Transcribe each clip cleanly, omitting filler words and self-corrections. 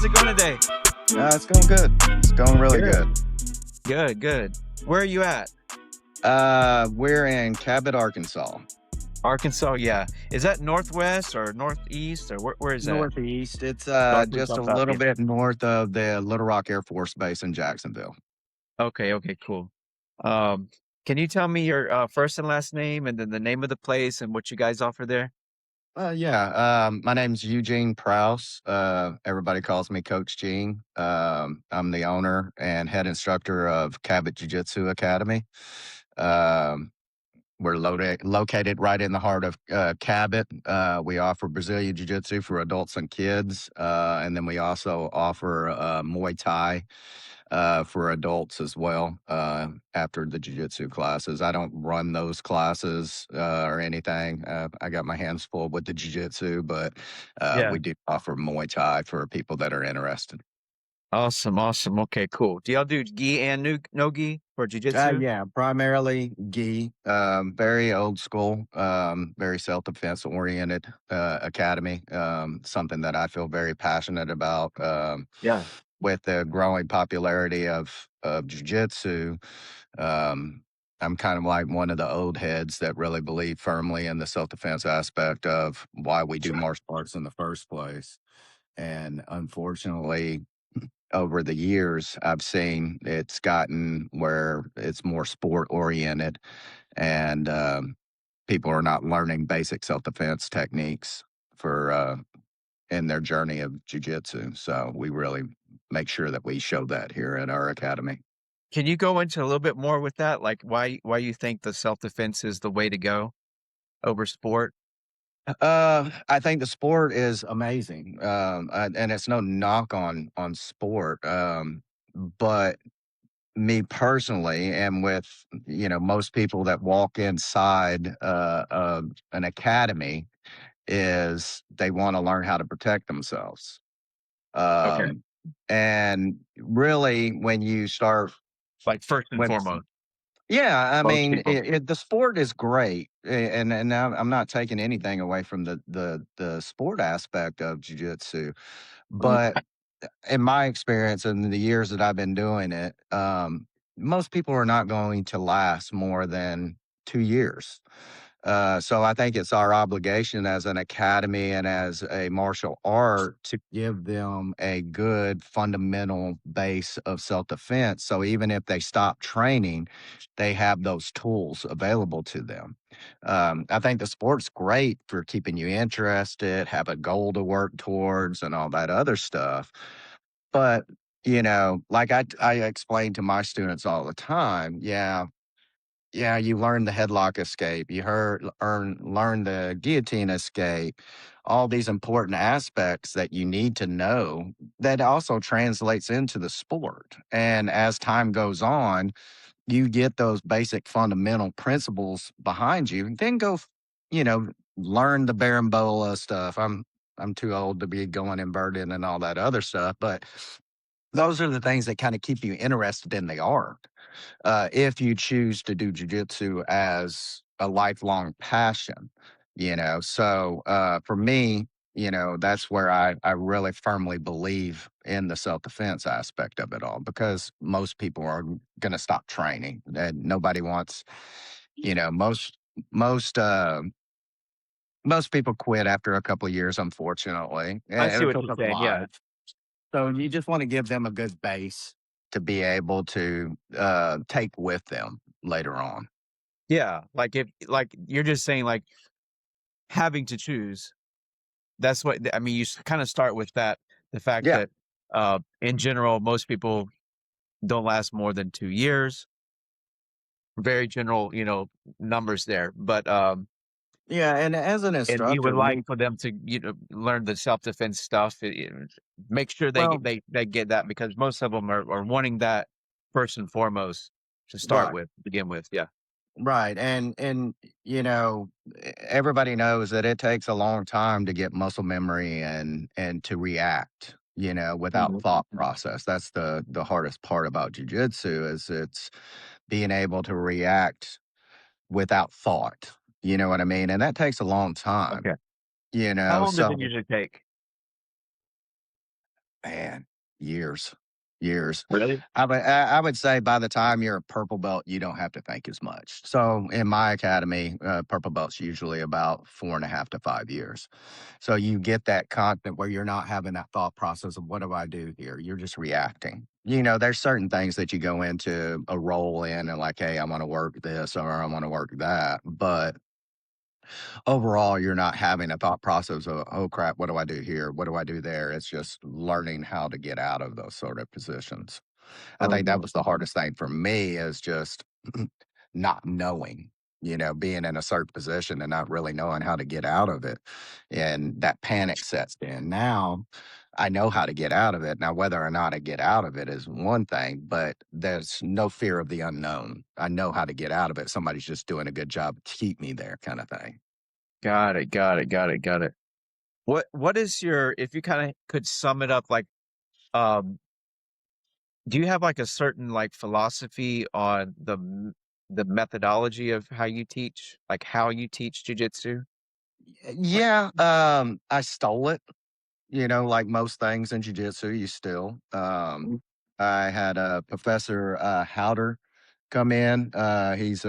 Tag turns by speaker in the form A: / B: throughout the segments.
A: it going today?
B: It's going good. It's going really
A: Good.
B: good.
A: Good. Where are you at?
B: We're in Cabot, Arkansas.
A: Arkansas, yeah. Is that northwest or northeast or where is that?
B: Northeast. It's
A: Northeast,
B: just a
A: up top,
B: little
A: yeah.
B: bit north of the Little Rock Air Force Base in Jacksonville.
A: Okay, cool. Um, can you tell me your first and last name and then the name of the place and what you guys offer there?
B: Yeah. My name's Eugene Prowse. Everybody calls me Coach Gene. I'm the owner and head instructor of Cabot Jiu-Jitsu Academy. Um, We're located right in the heart of Cabot. We offer Brazilian Jiu Jitsu for adults and kids. And then we also offer Muay Thai for adults as well after the Jiu Jitsu classes. I don't run those classes or anything. I got my hands full with the Jiu Jitsu, but
A: Yeah.
B: we do offer Muay Thai for people that are interested.
A: Awesome. Okay, cool. Do y'all do gi and no gi for jujitsu?
B: Yeah, primarily gi, very old school, very self defense oriented academy. Something that I feel very passionate about.
A: Yeah.
B: With the growing popularity of jujitsu, um, I'm kind of like one of the old heads that really believe firmly in the self defense aspect of why we do martial arts in the first place. And unfortunately, over the years, I've seen it's gotten where it's more sport oriented and people are not learning basic self defense techniques for in their journey of jujitsu. So we really make sure that we show that here at our academy.
A: Can you go into a little bit more with that? Like why you think the self-defense is the way to go over sport?
B: I think the sport is amazing, and it's no knock on sport, but me personally, and with most people that walk inside of an academy, is they want to learn how to protect themselves.
A: Okay.
B: Um, and really, when you start,
A: Like first and
B: when
A: foremost,
B: yeah, I
A: most
B: mean,
A: people.
B: the sport is great, and I'm not taking anything away from the sport aspect of jujitsu,
A: Mhm.
B: but in my experience in the years that I've been doing it, most people are not going to last more than 2 years. So I think it's our obligation as an academy and as a martial art to give them a good fundamental base of self defense. So even if they stop training, they have those tools available to them. I think the sport's great for keeping you interested, have a goal to work towards, and all that other stuff. But like I explain to my students all the time, yeah, you learn the headlock escape. You learn the guillotine escape. All these important aspects that you need to know that also translates into the sport. And as time goes on, you get those basic fundamental principles behind you. Then go, you know, learn the Barambola stuff. I'm too old to be going inverted and all that other stuff, but those are the things that kind of keep you interested in the art if you choose to do jujitsu as a lifelong passion, So for me, that's where I really firmly believe in the self defense aspect of it all because most people are going to stop training and nobody wants, you know, most, uh, most people quit after a couple of years, unfortunately.
A: I
B: And
A: see
B: it
A: what
B: took
A: you're
B: a
A: saying. Yeah.
B: lot. So you just want to give them a good base to be able to take with them later on.
A: Yeah. Like you're just saying like having to choose. That's what I mean, you kind of start with that, the fact
B: Yeah,
A: that in general most people don't last more than 2 years. Very general, numbers there. But
B: yeah, and as an
A: and you would
B: instructor,
A: like
B: we
A: for them to, learn the self-defense stuff, make sure
B: well,
A: they get that because most of them are wanting that first and foremost to start
B: right,
A: with, begin with. Yeah.
B: right, and everybody knows that it takes a long time to get muscle memory and to react. Without
A: Mhm.
B: thought process. That's the hardest part about jujitsu is it's being able to react without thought. You know what I mean? And that takes a long time.
A: Okay. How long does
B: So
A: it usually take?
B: Man, years, years.
A: Really?
B: I would say by the time you're a purple belt, you don't have to think as much. So in my academy, purple belt's usually about 4.5 to 5 years. So you get that content where you're not having that thought process of what do I do here? You're just reacting. There's certain things that you go into a role in and like, hey, I want to work this or I want to work that. But overall, you're not having a thought process of, oh crap, what do I do here? What do I do there? It's just learning how to get out of those sort of positions. I think that
A: Oh,
B: was the hardest thing for me is just not knowing, being in a certain position and not really knowing how to get out of it. And that panic sets in. Now I know how to get out of it. Now, whether or not I get out of it is one thing, but there's no fear of the unknown. I know how to get out of it. Somebody's just doing a good job to keep me there, kind of thing.
A: got it, got it, got it, got it. What is your if you kinda could sum it up, like, um, do you have, like, a certain, like, philosophy on the methodology of how you teach? Like, how you teach jujitsu?
B: Yeah, I stole it. Like most things in jujitsu, you still.
A: Mm.
B: I had a professor Howder come in. He's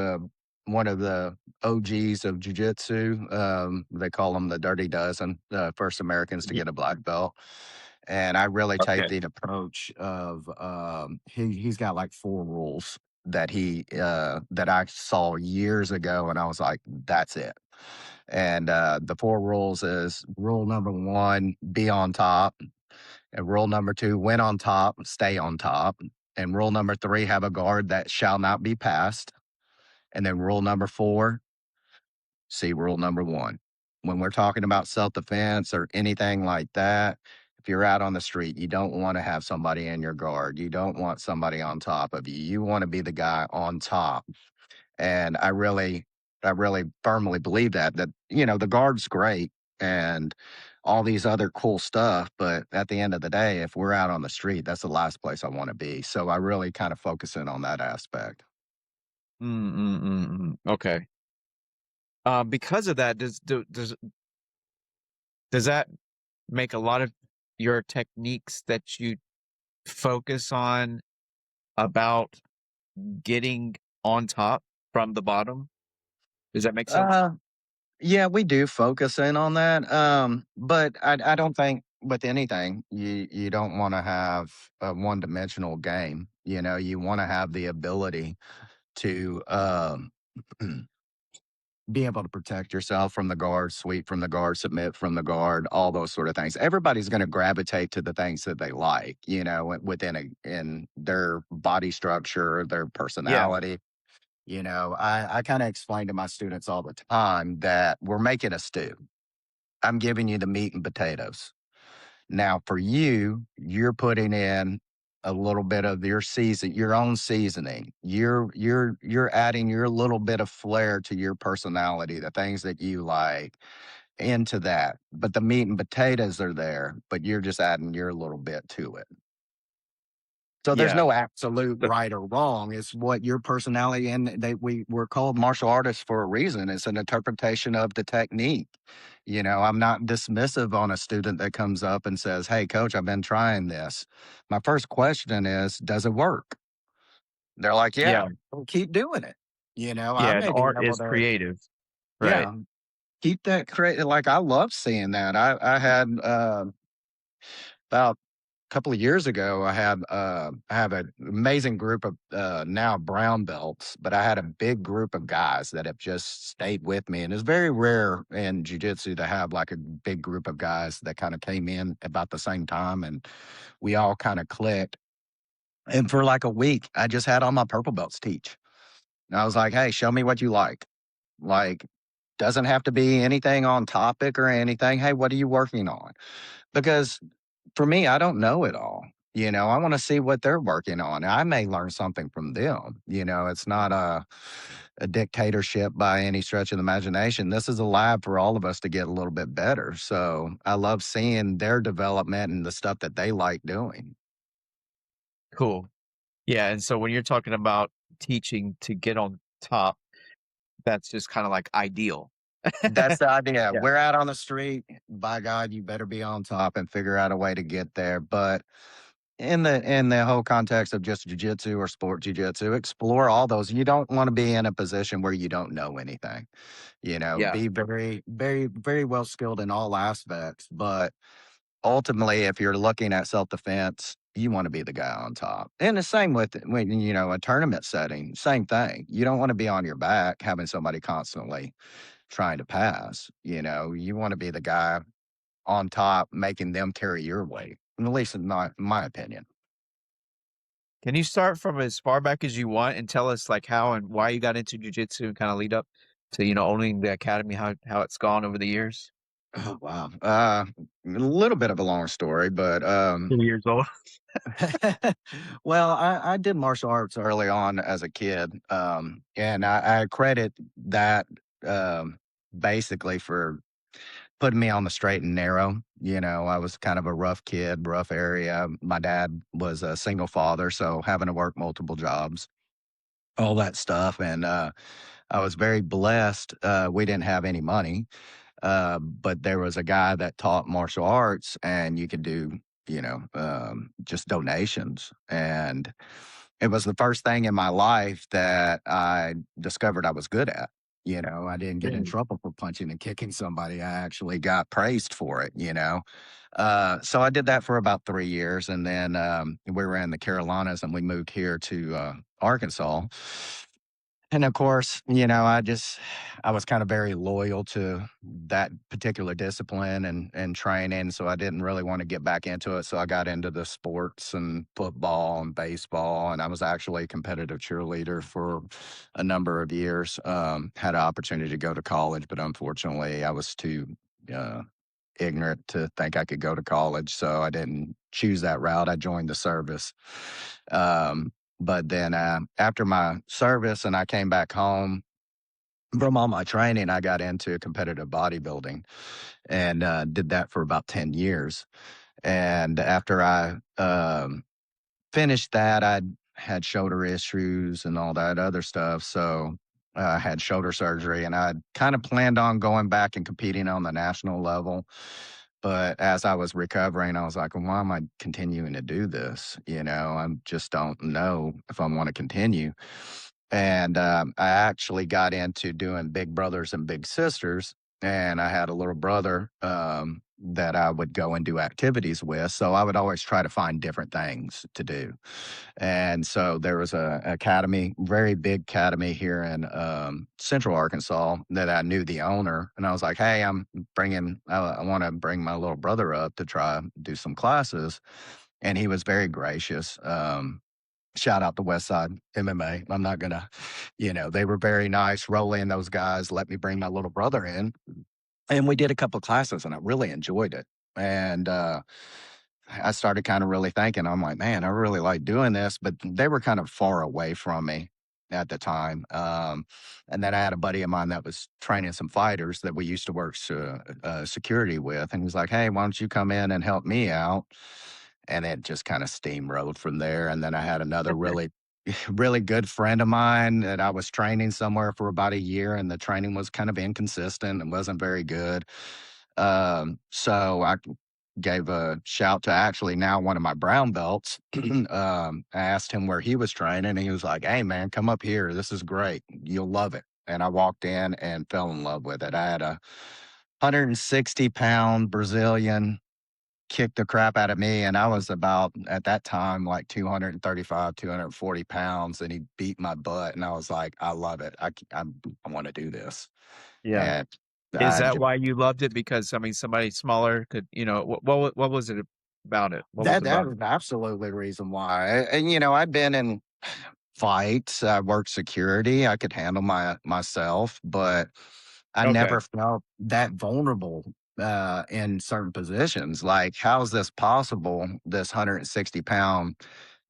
B: one of the OGs of jujitsu. They call him the Dirty Dozen, the first Americans to
A: Ye
B: get a black belt. And I really take
A: Okay.
B: the approach of he's got like four rules that I saw years ago, and I was like, that's it. And the four rules is rule number one, be on top. And rule number two, win on top, stay on top. And rule number three, have a guard that shall not be passed. And then rule number four, see rule number one. When we're talking about self defense or anything like that, if you're out on the street, you don't want to have somebody in your guard. You don't want somebody on top of you. You want to be the guy on top. And I really firmly believe that the guard's great and all these other cool stuff, but at the end of the day, if we're out on the street, that's the last place I want to be. So I really kind of focus in on that aspect.
A: Mm, mm, mm, mm. Okay. Because of that, does that make a lot of your techniques that you focus on about getting on top from the bottom? Does that make sense?
B: Uh, yeah, we do focus in on that. But I don't think with anything, you don't want to have a one dimensional game. You want to have the ability to be able to protect yourself from the guard, sweep from the guard, submit from the guard, all those sort of things. Everybody's going to gravitate to the things that they like, in their body structure, their
A: Yeah.
B: personality. I kind of explain to my students all the time that we're making a stew. I'm giving you the meat and potatoes. Now, for you, you're putting in a little bit of your own seasoning. You're adding your little bit of flair to your personality, the things that you like into that. But the meat and potatoes are there, but you're just adding your little bit to it. So there's
A: Yeah.
B: no absolute
A: But
B: right or wrong. It's what your personality and we're called martial artists for a reason. It's an interpretation of the technique. I'm not dismissive on a student that comes up and says, "Hey coach, I've been trying this." My first question is, "Does it work?" They're like, "Yeah,
A: yeah.
B: well, keep doing it." I
A: Yeah, and
B: may be
A: art
B: able
A: is
B: to,
A: creative. Right.
B: yeah, keep that create like I love seeing that. I had about couple of years ago, I have an amazing group of now brown belts, but I had a big group of guys that have just stayed with me, and it's very rare in jujitsu to have like a big group of guys that kind of came in about the same time, and we all kind of clicked. And for like a week, I just had all my purple belts teach. And I was like, "Hey, show me what you like. Like, doesn't have to be anything on topic or anything. Hey, what are you working on?" Because for me, I don't know it all. I want to see what they're working on. I may learn something from them. It's not a dictatorship by any stretch of the imagination. This is a lab for all of us to get a little bit better. So I love seeing their development and the stuff that they like doing.
A: Cool. Yeah, and so when you're talking about teaching to get on top, that's just kinda like ideal.
B: That's the idea.
A: Yeah,
B: We're out on the street. By God, you better be on top and figure out a way to get there. But in the whole context of just jujitsu or sport jujitsu, explore all those. You don't want to be in a position where you don't know anything.
A: yeah.
B: Be very, very, very well skilled in all aspects. But ultimately, if you're looking at self defense, you want to be the guy on top. And the same with when a tournament setting, same thing. You don't want to be on your back having somebody constantly trying to pass. You want to be the guy on top, making them carry your weight. At least in my opinion.
A: Can you start from as far back as you want and tell us like how and why you got into jujitsu and kind of lead up to, owning the academy, how it's gone over the years?
B: Oh wow. A little bit of a long story, but
A: 2 years old.
B: well, I did martial arts early on as a kid, and I credit that um, basically for putting me on the straight and narrow. I was kind of a rough kid, rough area. My dad was a single father, so having to work multiple jobs, all that stuff, and I was very blessed. We didn't have any money, but there was a guy that taught martial arts, and you could do, just donations. And it was the first thing in my life that I discovered I was good at. I didn't get in
A: Really?
B: trouble for punching and kicking somebody. I actually got praised for it. So I did that for about 3 years. And then we were in the Carolinas and we moved here to Arkansas. And of course, I was kind of very loyal to that particular discipline and training. So I didn't really want to get back into it. So I got into the sports and football and baseball. And I was actually a competitive cheerleader for a number of years. Had an opportunity to go to college, but unfortunately, I was too uh, ignorant to think I could go to college. So I didn't choose that route. I joined the service. But then after my service and I came back home from all my training, I got into competitive bodybuilding and did that for about 10 years. And after I finished that, I had shoulder issues and all that other stuff. So I had shoulder surgery and I kind of planned on going back and competing on the national level. But as I was recovering, I was like, well, why am I continuing to do this? I just don't know if I want to continue. And I actually got into doing big brothers and big sisters. And I had a little brother that I would go and do activities with. So I would always try to find different things to do. And so there was a academy, very big academy here in Central Arkansas that I knew the owner, and I was like, "Hey, I want to bring my little brother up to try do some classes," and he was very gracious. Shout out to Westside MMA. I'm not gonna, they were very nice. Rolly and those guys let me bring my little brother in, and we did a couple classes, and I really enjoyed it. And I started kind of really thinking, I'm like, man, I really like doing this, but they were kind of far away from me at the time. And then I had a buddy of mine that was training some fighters that we used to work security with. And he was like, hey, why don't you come in and help me out? And it just kind of steamrolled from there. And then I had another really, really good friend of mine that I was training somewhere for about a year, and the training was kind of inconsistent and wasn't very good. So I gave a shout to actually now one of my brown belts. I asked him where he was training, and he was like, "Hey, man, come up here. This is great. You'll love it." And I walked in and fell in love with it. I had a 160-pound Brazilian kick the crap out of me, and I was about at that time like 235, 240 pounds, and he beat my butt, and I was like, "I love it. I want to do this."
A: Yeah.
B: And
A: Is
B: I
A: that why you loved it? Because, I mean, somebody smaller could, what was it about it? What was it
B: that
A: about
B: is
A: it?
B: absolutely the reason why. And I've been in fights. I worked security. I could handle myself, but I
A: Okay.
B: never felt that vulnerable in certain positions. Like, how is this possible? This 160-pound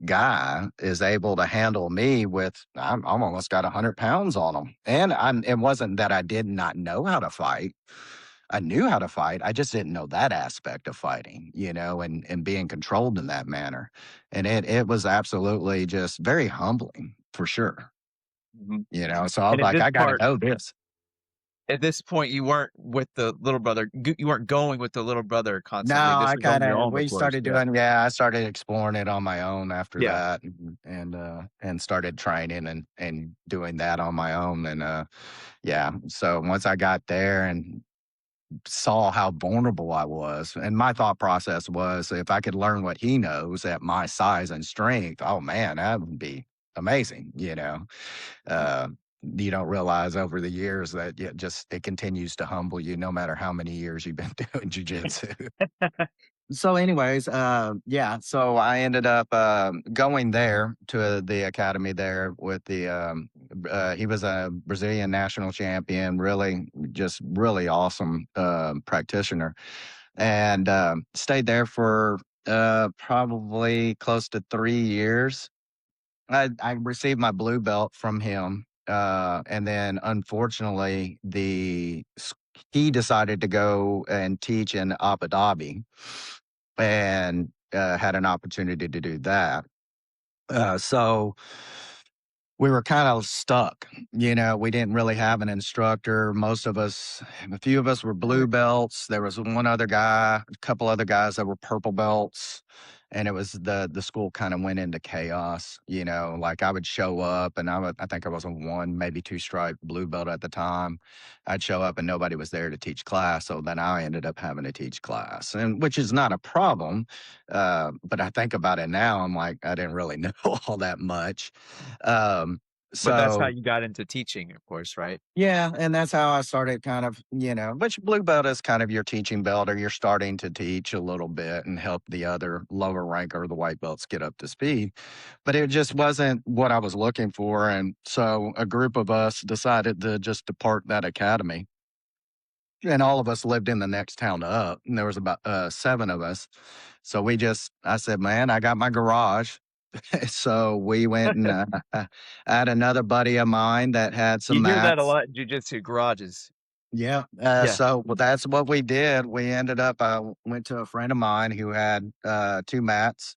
B: guy is able to handle me with I'm almost got 100 pounds on him. And it wasn't that I did not know how to fight. I knew how to fight. I just didn't know that aspect of fighting, and being controlled in that manner. And it was absolutely just very humbling for sure.
A: Mhm.
B: So I was
A: And is
B: like,
A: this
B: I got to
A: part
B: know this.
A: at this point, you weren't with the little brother you weren't going with the little brother
B: No,
A: constantly, this
B: I
A: was on your
B: kinda
A: own, of
B: we
A: course,
B: started
A: yeah.
B: doing yeah, I started exploring it on my own after
A: Yeah.
B: that and started training and doing that on my own, and, yeah, so once I got there and saw how vulnerable I was, and my thought process was, if I could learn what he knows at my size and strength, oh, man, that would be amazing, you know? Uh, you don't realize over the years that it continues to humble you no matter how many years you've been doing jujitsu. So, anyways, yeah, so I ended up going there to the academy there with he was a Brazilian national champion, really, just really awesome practitioner, and stayed there for probably close to 3 years. I received my blue belt from him, and then unfortunately, he decided to go and teach in Abu Dhabi, and had an opportunity to do that. So we were kind of stuck. You know, we didn't really have an instructor. A few of us were blue
A: Right.
B: belts. There was one other guy, a couple other guys that were purple belts. And it was the school kind of went into chaos. You know, like I would show up and I think I was a one, maybe two stripe blue belt at the time. I'd show up and nobody was there to teach class. So then I ended up having to teach class, and which is not a problem. But I think about it now, I'm like, I didn't really know all that much. Um,
A: But that's how
B: so
A: you got into teaching, of course, right?
B: yeah, and that's how I started kind of, which blue belt is kind of your teaching belt, or you're starting to teach a little bit and help the other lower rank or the white belts get up to speed. But it just wasn't what I was looking for. And so a group of us decided to just depart that academy. And all of us lived in the next town up, and there was about seven of us. So I said, man, I got my garage. So we went and I had another buddy of mine that had some
A: You hear that a
B: mats.
A: lot in jujitsu garages.
B: Yeah.
A: Yeah.
B: So well, that's what we did. We ended up, went to a friend of mine who had two mats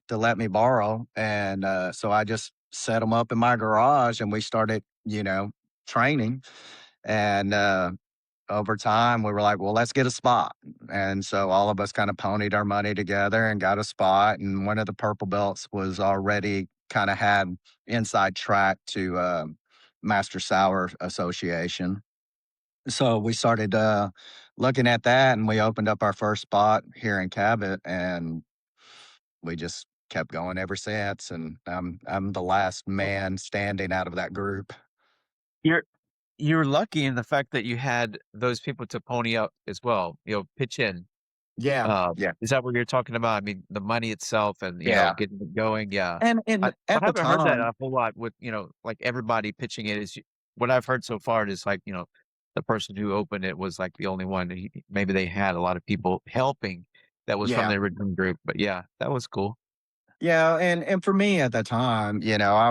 B: to let me borrow. And so I just set them up in my garage and we started, training. And over time, we were like, well, let's get a spot. And so all of us kind of ponied our money together and got a spot. And one of the purple belts was already kind of had inside track to Master Sour Association. So we started looking at that and we opened up our first spot here in Cabot and we just kept going ever since. And I'm the last
A: Well,
B: man standing out of that group.
A: you're you're lucky in the fact that you had those people to pony up as well, pitch in.
B: Yeah. Yeah.
A: Is that what you're talking about? I mean, the money itself and,
B: Yeah.
A: getting it going, yeah.
B: And
A: I
B: at the
A: haven't heard that
B: time,
A: a whole lot with, like, everybody pitching it is what I've heard so far is, like, the person who opened it was, like, the only one. Maybe they had a lot of people helping that was from
B: yeah.
A: the original group, but yeah, that was cool.
B: Yeah, and for me at the time, I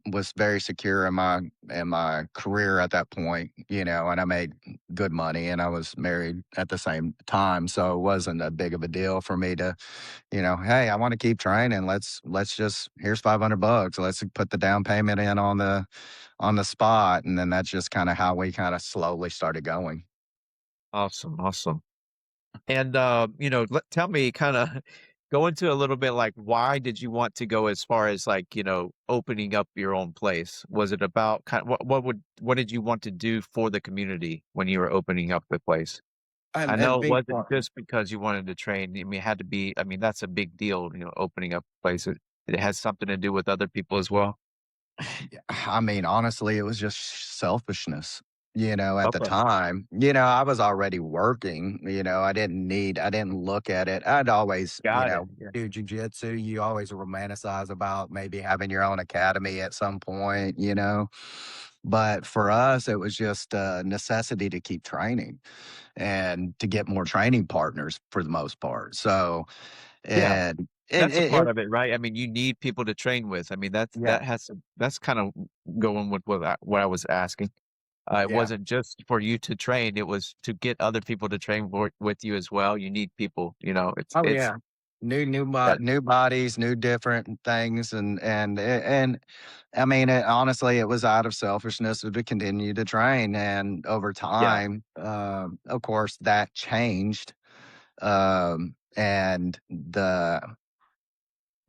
B: was very secure in my career at that point, and I made good money and I was married at the same time, so it wasn't a big of a deal for me to, hey, I want to keep training. Let's just here's $500. Let's put the down payment in on the spot, and then that's just kind of how we kind of slowly started going.
A: Awesome, awesome. And, tell me kinda go into a little bit, like, why did you want to go as far as, like, opening up your own place? Was it about what did you want to do for the community when you were opening up the place? I
B: A
A: know it
B: big
A: wasn't
B: part.
A: just because you wanted to train. I mean, it had to be I mean, that's a big deal, opening up a place. It has something to do with other people as well?
B: Yeah, I mean, honestly, it was just selfishness, at the
A: Okay.
B: time. I was already working, I didn't look at it. I'd always,
A: Got it, yeah.
B: do jujitsu. You always romanticize about maybe having your own academy at some point, But for us, it was just a necessity to keep training and to get more training partners for the most part. So,
A: Yeah.
B: and
A: That's a part of it, right? I mean, you need people to train with. I mean,
B: yeah,
A: that's kind of going with what I was asking. It
B: yeah.
A: wasn't just for you to train, it was to get other people to train with you as well. You need people,
B: Oh,
A: it's
B: yeah.
A: That
B: new bodies, new different things, and I mean, honestly, it was out of selfishness to continue to train, and over
A: yeah.
B: time, of course, that changed, and the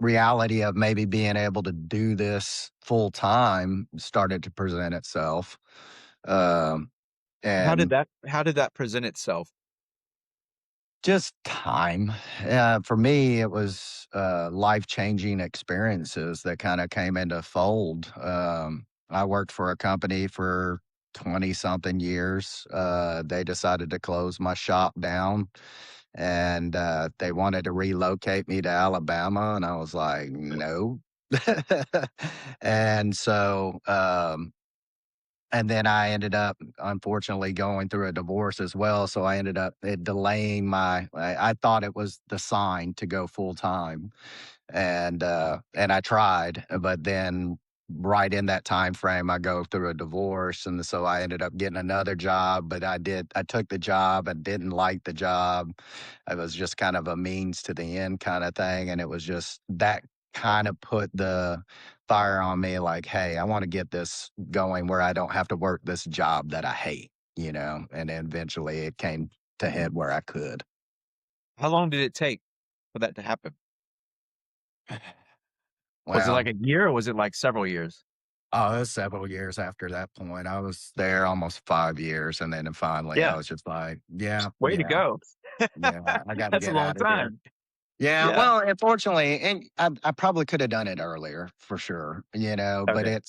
B: reality of maybe being able to do this full time started to present itself, um, and
A: How did that present itself?
B: just time. For me, it was life-changing experiences that kinda came into fold. I worked for a company for 20-something years. They decided to close my shop down, and, they wanted to relocate me to Alabama, and I was like, "No." And so, and then I ended up, unfortunately, going through a divorce as well, so I ended up, delaying I thought it was the sign to go full time, and I tried, but then right in that time frame, I go through a divorce, and so I ended up getting another job, but I took the job, and didn't like the job. It was just kind of a means to the end kinda thing, and it was just that kinda put the fire on me like, "Hey, I wanna get this going where I don't have to work this job that I hate," you know? And then eventually it came to head where I could.
A: How long did it take for that to happen? Was it like
B: Well,
A: a year or was it like several years?
B: oh, it was several years after that point. I was there almost 5 years, and then finally I
A: Yeah.
B: was just like, "Yeah,
A: Way to
B: yeah,
A: go.
B: yeah, I gotta
A: That's a
B: get
A: long
B: out of here."
A: time.
B: Yeah,
A: Yeah.
B: well, unfortunately, and I probably could have done it earlier for sure, you know, but
A: Okay.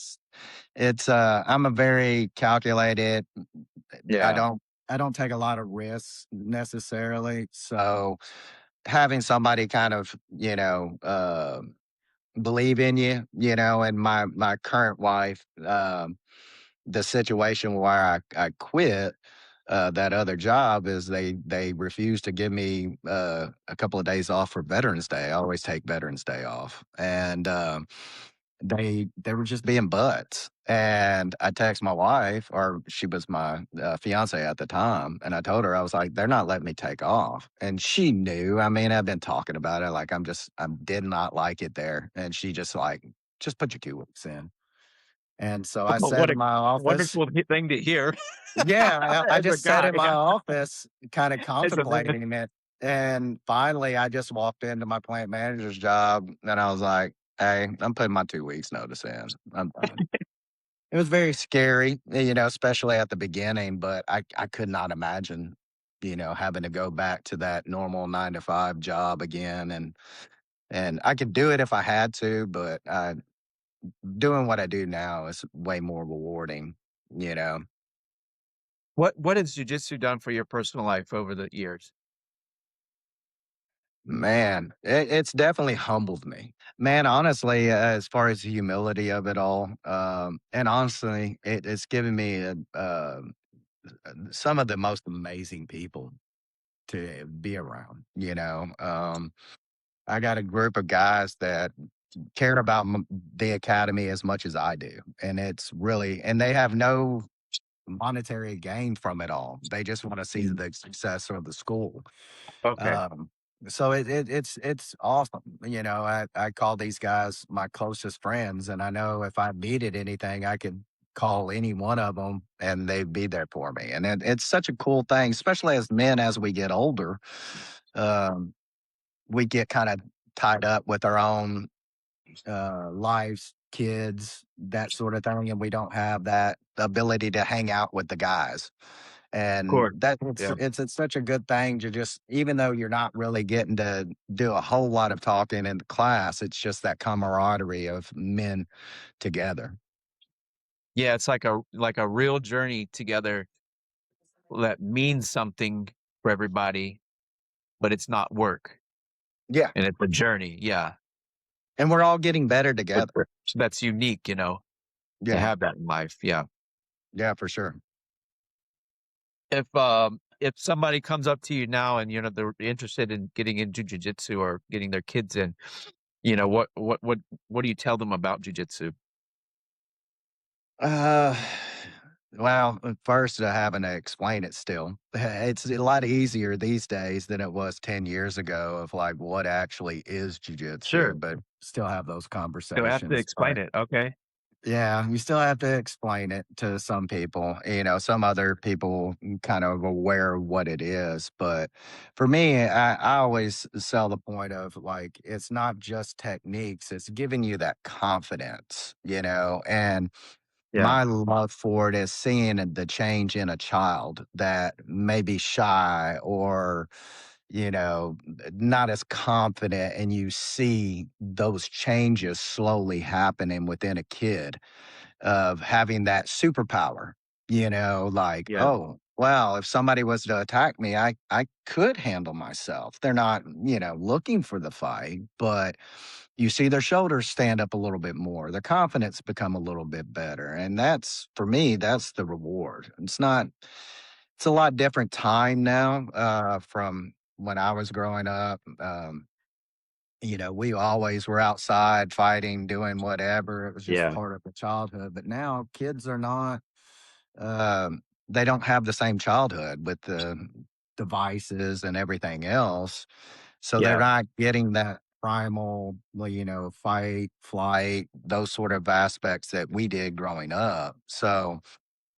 B: I'm a very calculated. I
A: Yeah.
B: don't I don't take a lot of risks necessarily. So having somebody kind of, believe in you, and my current wife, the situation where I quit that other job is they refused to give me a couple of days off for Veterans Day. I always take Veterans Day off, and they were just being butts. And I text my wife, or she was my fiance at the time, and I told her, I was like, "They're not letting me take off," and she knew. I mean, I've been talking about it. Like, I did not like it there, and she just like, just put your 2 weeks in. And so I
A: Well,
B: sat
A: what
B: in
A: a
B: my office.
A: wonderful thing to hear
B: Yeah, I
A: as a
B: just sat
A: guy,
B: in my office kinda
A: as a man.
B: contemplating it, and finally, I just walked into my plant manager's job, and I was like, "Hey, I'm putting my 2 weeks notice in. I'm done." It was very scary, especially at the beginning, but I could not imagine, having to go back to that normal 9 to 5 job again, and I could do it if I had to, but, doing what I do now is way more rewarding, you know?
A: What has jujitsu done for your personal life over the years?
B: Man, it's definitely humbled me. Man, honestly, as far as the humility of it all, and honestly, it's given me some of the most amazing people to be around. I got a group of guys that care about the academy as much as I do, and it's really, and they have no monetary gain from it all. They just want to see
A: Mm.
B: the success of the school.
A: Okay.
B: Um, so it's awesome. I call these guys my closest friends, and I know if I needed anything, I could call any one of them, and they'd be there for me. And it's such a cool thing, especially as men as we get older. Um, we get kind of tied up with our own lives, kids, that sort of thing, and we don't have that ability to hang out with the guys.
A: Of
B: And
A: course. Yeah.
B: it's such a good thing to just, even though you're not really getting to do a whole lot of talking in the class, it's just that camaraderie of men together.
A: Yeah, it's like a real journey together that means something for everybody, but it's not work,
B: Yeah,
A: and it's a journey. Yeah.
B: and we're all getting better
A: But
B: together.
A: that's unique, to
B: Yeah,
A: have that in life. Yeah.
B: yeah, for sure.
A: If somebody comes up to you now and, they're interested in getting into jujitsu or getting their kids in, what do you tell them about jujitsu?
B: Uh, Well, first, having to explain it still. It's a lot easier these days than it was 10 years ago of like what actually is
A: Sure.
B: jujitsu, but still have those
A: So I have to
B: conversations.
A: explain
B: But
A: it. Okay.
B: yeah, you still have to explain it to some people. Some other people kind of aware of what it is. But for me, I always sell the point of like, it's not just techniques, it's giving you that confidence. And
A: Yeah.
B: my love for it is seeing the change in a child that may be shy or, not as confident, and you see those changes slowly happening within a kid of having that superpower, like,
A: Yeah.
B: oh, well, if somebody was to attack me, I could handle myself. They're not, looking for the fight, but you see their shoulders stand up a little bit more. Their confidence become a little bit better. And that's for me, that's the reward. It's a lot different time now from when I was growing up. We always were outside fighting, doing whatever. It was just
A: Yeah.
B: part of the childhood. But now kids are not, they don't have the same childhood with the devices and everything else. So they're
A: Yeah.
B: not getting that primal, well, fight, flight, those sort of aspects that we did growing up. So,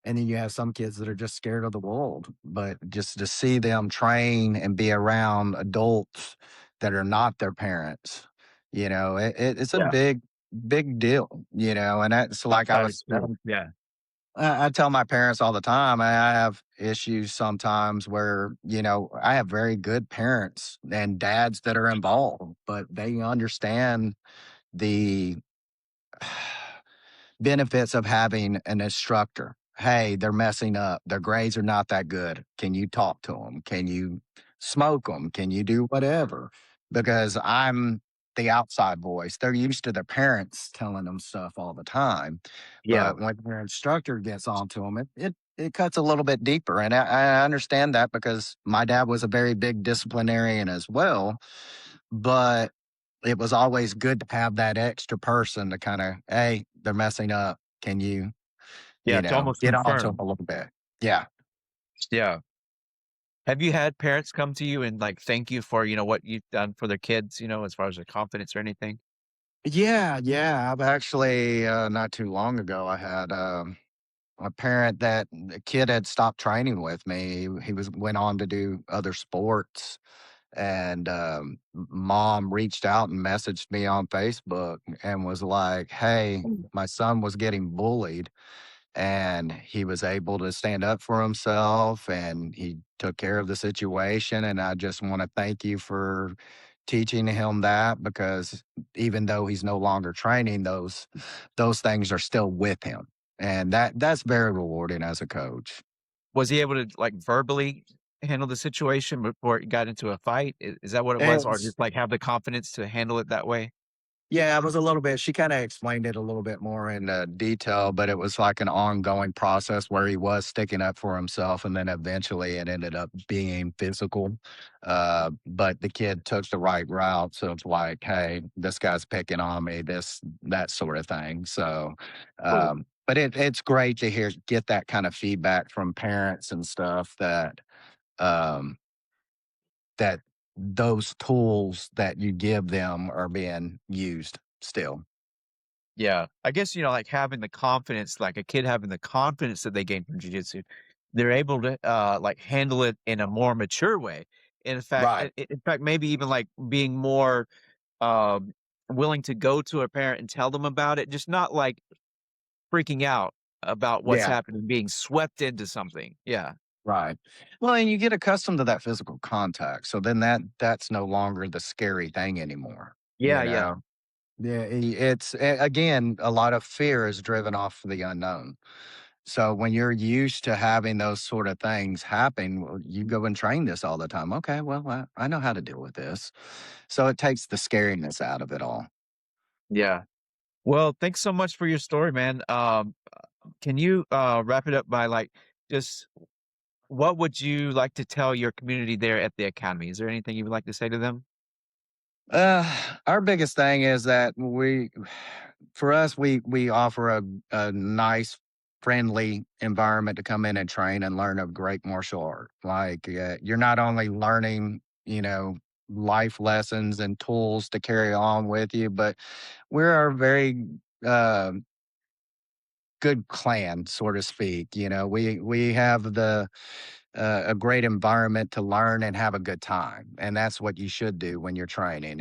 B: and then you have some kids that are just scared of the world, but just to see them train and be around adults that are not their parents, it's a
A: Yeah.
B: big, big deal, and that's like I
A: That is
B: was
A: true. Yeah.
B: I tell my parents all the time, I have issues sometimes where, I have very good parents and dads that are involved, but they understand the benefits of having an instructor. Hey, they're messing up. Their grades are not that good. Can you talk to them? Can you smoke them? Can you do whatever? Because I'm the outside voice. They're used to their parents telling them stuff all the time.
A: Yeah.
B: But when their instructor gets onto them, it cuts a little bit deeper. And I understand that because my dad was a very big disciplinarian as well. But it was always good to have that extra person to kinda, "Hey, they're messing up. Can you,
A: Yeah. To almost
B: get on to them
A: confirm.
B: a little bit?" Yeah.
A: Yeah. Have you had parents come to you and like thank you for, what you've done for their kids, as far as their confidence or anything?
B: Yeah, yeah. I've actually, not too long ago, I had, a parent that the kid had stopped training with me. He was went on to do other sports, and, mom reached out and messaged me on Facebook and was like, "Hey,
A: Mm.
B: my son was getting bullied, and he was able to stand up for himself, and he took care of the situation, and I just want to thank you for teaching him that, because even though he's no longer training, those things are still with him, and that's very rewarding as a coach."
A: Was he able to like verbally handle the situation before it got into a fight? Is that what it was? Or
B: It's
A: just like have the confidence to handle it that way?
B: Yeah, it was a little bit, she kinda explained it a little bit more in, detail, but it was like an ongoing process where he was sticking up for himself, and then eventually it ended up being physical, but the kid took the right route, so it's like, "Hey, this guy's picking on me," that sort of thing, so,
A: Cool.
B: but it's great to get that kind of feedback from parents and stuff um, that those tools that you give them are being used still.
A: Yeah. I guess, like having the confidence, like a kid having the confidence that they gain from jujitsu, they're able to like handle it in a more mature way. In fact,
B: Right.
A: in fact, maybe even like being more um willing to go to a parent and tell them about it, just not like freaking out about what's
B: Yeah.
A: happening, being swept into something. Yeah.
B: Right. Well, and you get accustomed to that physical contact, so then that's no longer the scary thing anymore, you
A: Yeah, yeah.
B: know? Yeah, again, a lot of fear is driven off the unknown. So when you're used to having those sort of things happen, well, you go and train this all the time. Okay, well, I know how to deal with this. So it takes the scariness out of it all.
A: Yeah. Well, thanks so much for your story, man. Can you wrap it up by like just what would you like to tell your community there at the academy? Is there anything you would like to say to them?
B: Our biggest thing is that for us, we offer a nice friendly environment to come in and train and learn a great martial art. Like, you're not only learning, life lessons and tools to carry on with you, but we're a very uh, good clan, so to speak. We have a great environment to learn and have a good time, and that's what you should do when you're training.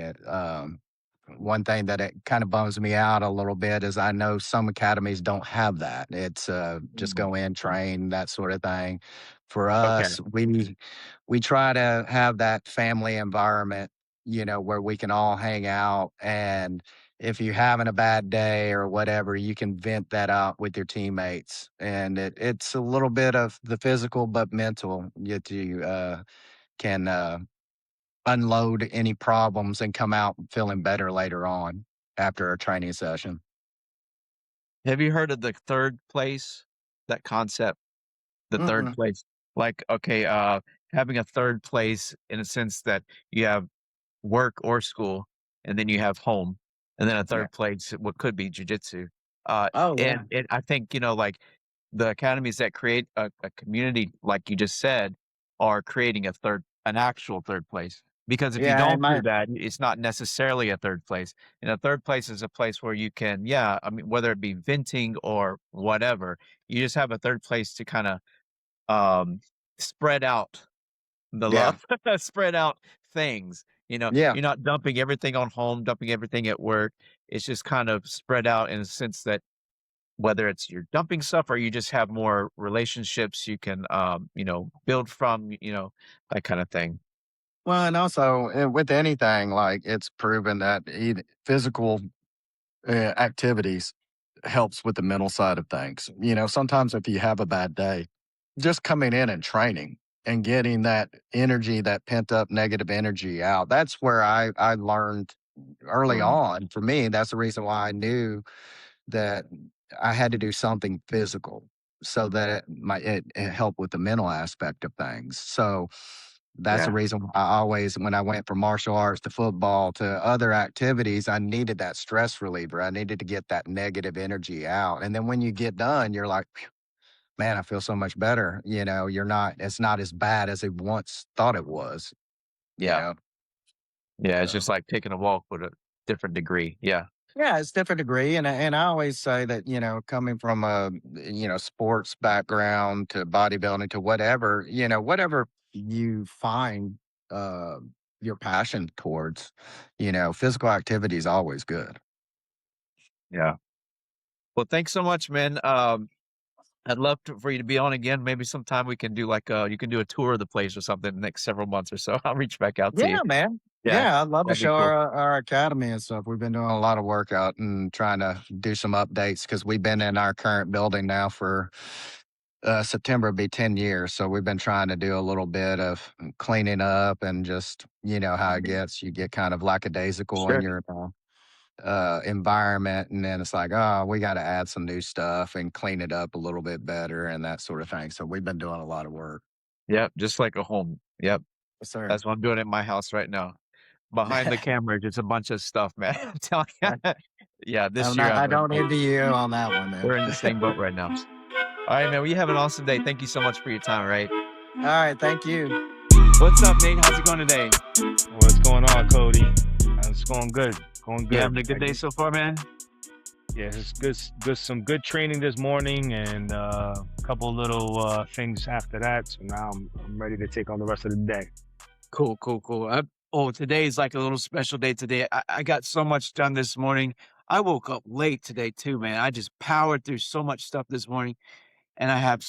B: One thing that it kind of bums me out a little bit is I know some academies don't have that. It's just
A: Mhm.
B: go in, train, that sort of thing. For
A: Okay.
B: us, we try to have that family environment, where we can all hang out, and if you're having a bad day or whatever, you can vent that out with your teammates. And it's a little bit of the physical, but mental. Yet you can unload any problems and come out feeling better later on after a training session.
A: Have you heard of the third place? That concept, the third
B: Mm-mm.
A: place? Like, okay, having a third place in a sense that you have work or school, and then you have home, and then a
B: Yeah.
A: third place, what could be jujitsu. Uh,
B: Oh, yeah.
A: and I think, like the academies that create a community, like you just said, are creating an actual third place. Because if you
B: Yeah. And
A: don't do
B: my
A: that, it's not necessarily a third place. And a third place is a place where you can, yeah, I mean, whether it be venting or whatever, you just have a third place to kind of spread out the
B: yeah.
A: love, spread out things,
B: Yeah.
A: you're not dumping everything on home, dumping everything at work. It's just kind of spread out in a sense that whether it's you're dumping stuff or you just have more relationships you can, build from, that kind of thing.
B: Well, and also with anything, like it's proven that physical activities helps with the mental side of things. Sometimes if you have a bad day, just coming in and training and getting that energy, that pent up negative energy out. That's where I learned early
A: Mm,
B: on. For me, that's the reason why I knew that I had to do something physical so that it helped with the mental aspect of things. So that's the
A: yeah,
B: reason why I always, when I went from martial arts to football to other activities, I needed that stress reliever. I needed to get that negative energy out. And then when you get done, you're like, "Phew, man, I feel so much better." It's not as bad as it once thought it was, you
A: yeah,
B: know?
A: yeah, it's
B: So.
A: just like taking a walk with a different degree. Yeah,
B: Yeah, it's different degree, and I always say that coming from a sports background to bodybuilding to whatever whatever you find uh, your passion towards, physical activity is always good.
A: yeah. Well, thanks so much, man. I'd love for you to be on again. Maybe sometime we can do like you can do a tour of the place or something the next several months or so. I'll reach back out to you.
B: Yeah, man.
A: Yeah,
B: Yeah, I'd love to
A: that'd be
B: show
A: cool.
B: our academy and stuff. We've been doing a lot of workout and trying to do some updates because we've been in our current building now for September will be 10 years. So we've been trying to do a little bit of cleaning up and just, how it
A: Mhm.
B: gets. You get kind of lackadaisical in
A: Sure.
B: your environment. And then it's like, oh, we got to add some new stuff and clean it up a little bit better and that sort of thing. So we've been doing a lot of work.
A: Yep, just like a home. Yep,
B: Yes, sir.
A: that's what I'm doing at my house right now. Behind the camera, just a bunch of stuff, man. I'm telling you. Yeah, this year
B: I don't envy you on that one, man.
A: we're in the same boat right now. All right, man. Well, you have an awesome day. Thank you so much for your time. All right.
B: All right. Thank you.
A: What's up, Nate? How's it going today?
C: What's going on, Cody? It's going good. Going
A: You
C: good.
A: having a good day so far, man?
C: Yeah, it's good. Good. Some good training this morning, and a couple little things after that. So now I'm ready to take on the rest of the day.
A: Cool, cool, cool. Today is like a little special day today. I got so much done this morning. I woke up late today too, man. I just powered through so much stuff this morning, and I have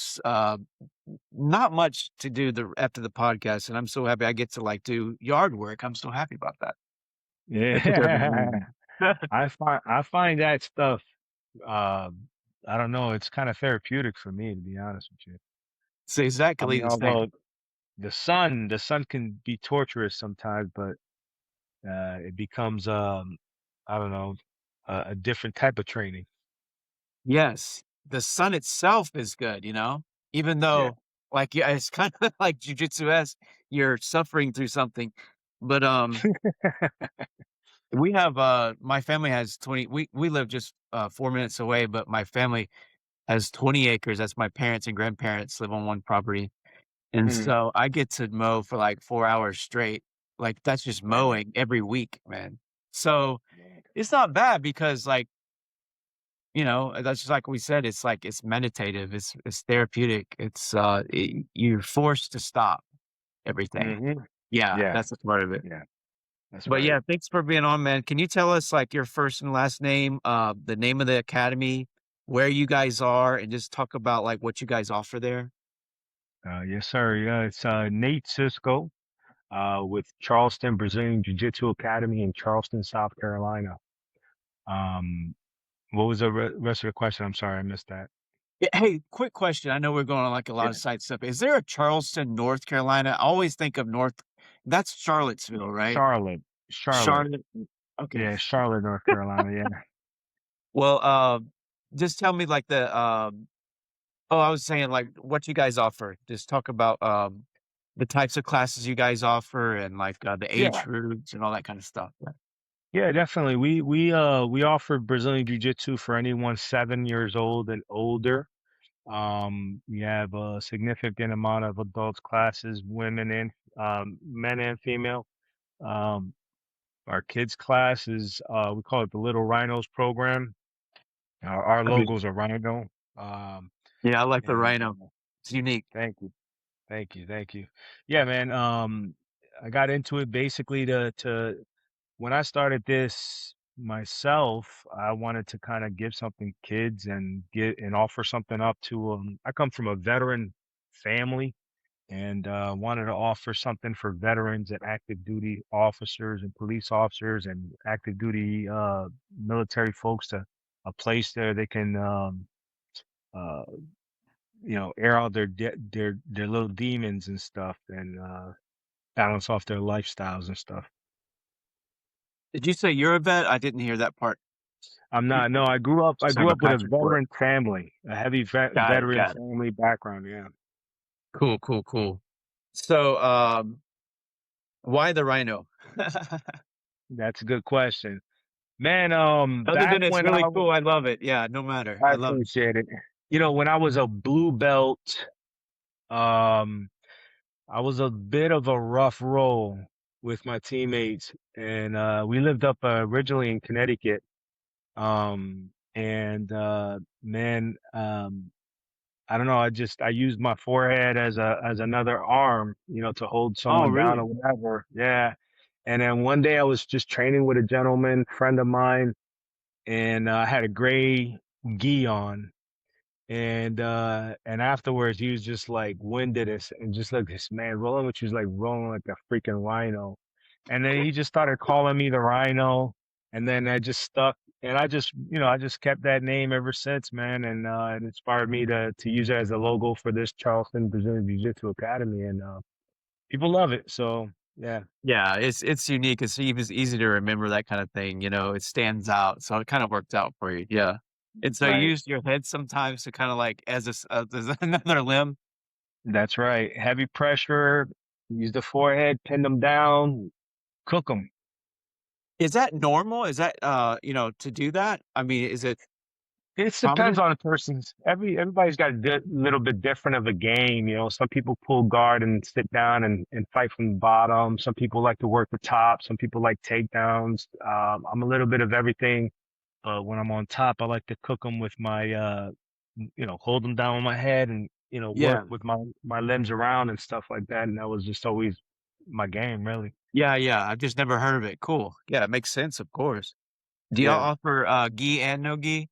A: not much to do after the podcast, and I'm so happy I get to like do yard work. I'm so happy about that. I took care of
C: Yeah,
A: it.
C: I find that stuff. I don't know. It's kind of therapeutic for me, to be honest with you.
A: It's
C: I
A: exactly
C: mean,
A: the same.
C: although the sun can be torturous sometimes, but it becomes I don't know, a different type of training.
A: Yes, the sun itself is good, even
C: Yeah.
A: though, like, yeah, it's kind of like jujitsu esque. You're suffering through something, but we have my family has 20. We live just 4 minutes away, but my family has 20 acres. That's my parents and grandparents live on one property. And
C: Mm,
A: so I get to mow for like 4 hours straight. Like that's just
C: man.
A: mowing every week, man. So it's not bad because like, that's just like we said, it's like it's meditative, it's therapeutic. You're forced to stop everything.
C: Mm-hmm.
A: Yeah,
C: Yeah,
A: that's a part of it.
C: yeah, that's
A: But
C: right.
A: yeah, thanks for being on, man. Can you tell us like your first and last name, the name of the academy, where you guys are, and just talk about like what you guys offer there?
C: Yes, sir. Yeah, it's Nate Sisco with Charleston Brazilian Jiu-Jitsu Academy in Charleston, South Carolina. Um, what was the rest of the question? I'm sorry, I missed that.
A: Yeah, hey, quick question. I know we're going on like a lot
C: Yeah.
A: of side stuff. Is there a Charleston, North Carolina? I always think of North. That's Charlottesville, right?
C: Charlotte, Charlotte.
A: Charlotte. Okay.
C: Yeah, Charlotte, North Carolina. Yeah.
A: Well, just tell me like oh, I was saying like what you guys offer. Just talk about the types of classes you guys offer and like the age
C: Yeah.
A: groups and all that kind of stuff.
C: Yeah, definitely. We offer Brazilian Jiu-Jitsu for anyone 7 years old and older. We have a significant amount of adults classes, women and men and female. Um, our kids class is we call it the Little Rhinos program. Our
A: Okay.
C: logo's a rhino. Um,
A: Yeah, I like the
C: and
A: Rhino. It's unique.
C: thank you, thank you. Yeah, man. I got into it basically to when I started this myself, I wanted to kind of give something kids and get and offer something up to I come from a veteran family and wanted to offer something for veterans and active duty officers and police officers and active duty military folks to a place there they can uh, air out their little demons and stuff and balance off their lifestyles and stuff.
A: Did you say you're a vet? I didn't hear that part.
C: I'm
A: You
C: not. No, I
A: just have
C: grew
A: a
C: up with a
A: passion for it.
C: veteran family, a heavy
A: Got it.
C: veteran
A: Got it.
C: family background. Yeah,
A: Cool. Cool. Cool. So, why the Rhino?
C: that's a good question, man.
A: Other
C: Back
A: than it's
C: when
A: really cool, I love it. Yeah, no matter.
C: I
A: I love it.
C: appreciate it. When I was a blue belt, um, I was a bit of a rough roll with my teammates, and we lived up originally in Connecticut. And man, I don't know. I used my forehead as another arm, to hold
A: Oh,
C: someone down or
A: really?
C: whatever. Yeah. And then one day I was just training with a gentleman, friend of mine, and I had a gray gi on. And afterwards he was just like winded us and just like this man rolling, which was like rolling like a freaking rhino. And then he just started calling me the Rhino, and then I just stuck. And I just kept that name ever since, man. And it inspired me to use it as a logo for this Charleston Brazilian Jiu-Jitsu Academy, and people love it. So yeah,
A: Yeah, it's unique. It's even easy to remember that kind of thing. It stands out. So it kind of worked out for you. Yeah. And so you
C: right.
A: use your head sometimes to kind of like as another limb.
C: That's right. Heavy pressure. Use the forehead, pin them down, cook them.
A: Is that normal? Is that to do that? I mean, is it
C: It depends
A: prominent?
C: on the person's. Everybody's got a little bit different of a game. Some people pull guard and sit down and fight from the bottom. Some people like to work the top. Some people like takedowns. I'm a little bit of everything. But when I'm on top, I like to cook them with my, hold them down with my head and work
A: Yeah.
C: with my limbs around and stuff like that. And that was just always my game, really.
A: Yeah, yeah. I've just never heard of it. Cool. Yeah, it makes sense, of course. Do y'all
C: Yeah.
A: offer gi and no gi?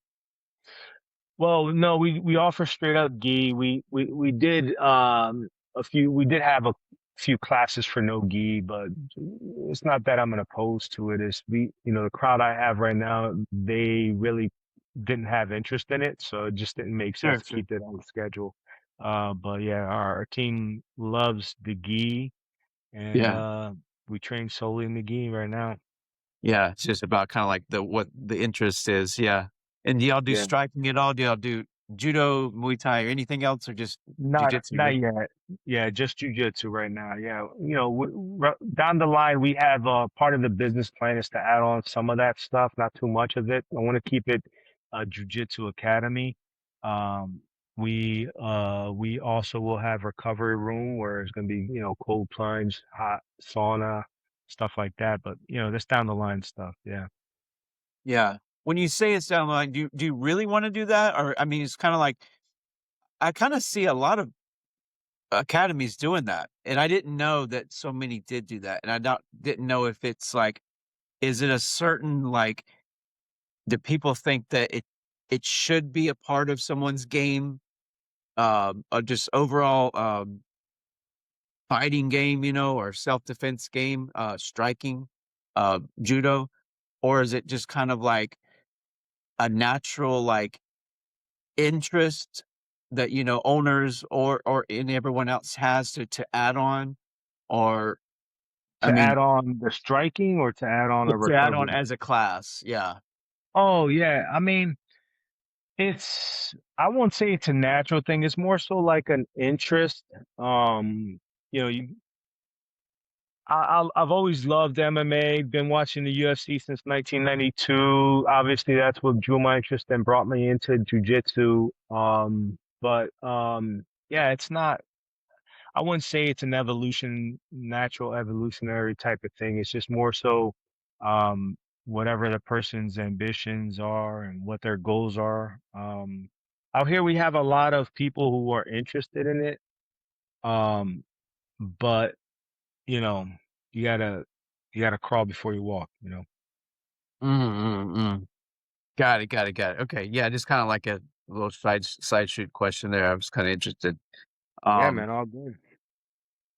C: Well, no, we offer straight up gi. We did have a few classes for no gi, but it's not that I'm opposed to it. The crowd I have right now, they really didn't have interest in it, so it just didn't make sense
A: Sure,
C: to
A: sure.
C: keep it on the schedule. But yeah, our team loves the gi, and
A: Yeah.
C: we train solely in the gi right now.
A: Yeah, it's just about kinda like what the interest is, yeah. And do y'all do
C: Yeah.
A: striking at all? Do y'all do judo, Muay Thai, or anything else, or just jujitsu?
C: Not yet. Yeah, just jujitsu right now. Yeah, down the line we have part of the business plan is to add on some of that stuff, not too much of it. I want to keep it a jujitsu academy. Um, we also will have recovery room where it's gonna be, cold plunge, hot sauna, stuff like that. But that's down the line stuff. Yeah.
A: Yeah. When you say it's down the line, do you really wanna do that? Or, I mean, it's kinda like I kinda see a lot of academies doing that, and I didn't know that so many did do that, and I didn't know if it's like is it a certain, like do people think that it should be a part of someone's game, or just overall, fighting game, or self-defense game, striking, judo? Or is it just kind of like a natural, like, interest that, owners or and everyone else has to add on? Or, I
C: To
A: mean,
C: add on the striking or to add on a
A: to add on
C: recovery?
A: as a class, yeah.
C: Oh yeah. I mean, I won't say it's a natural thing. It's more so like an interest. Um, you know, you I've always loved MMA, been watching the UFC since 1992. Obviously, that's what drew my interest and brought me into jiu-jitsu. But yeah, it's not, I wouldn't say it's an natural evolutionary type of thing. It's just more so whatever the person's ambitions are and what their goals are. Out here we have a lot of people who are interested in it. Um, but you know, you gotta you gotta crawl before you walk.
A: Mm, mm, mm. Got it, got it, got it. Okay, yeah, just kinda like a little side shoot question there. I was kinda interested.
C: Yeah,
A: Um,
C: man, all good.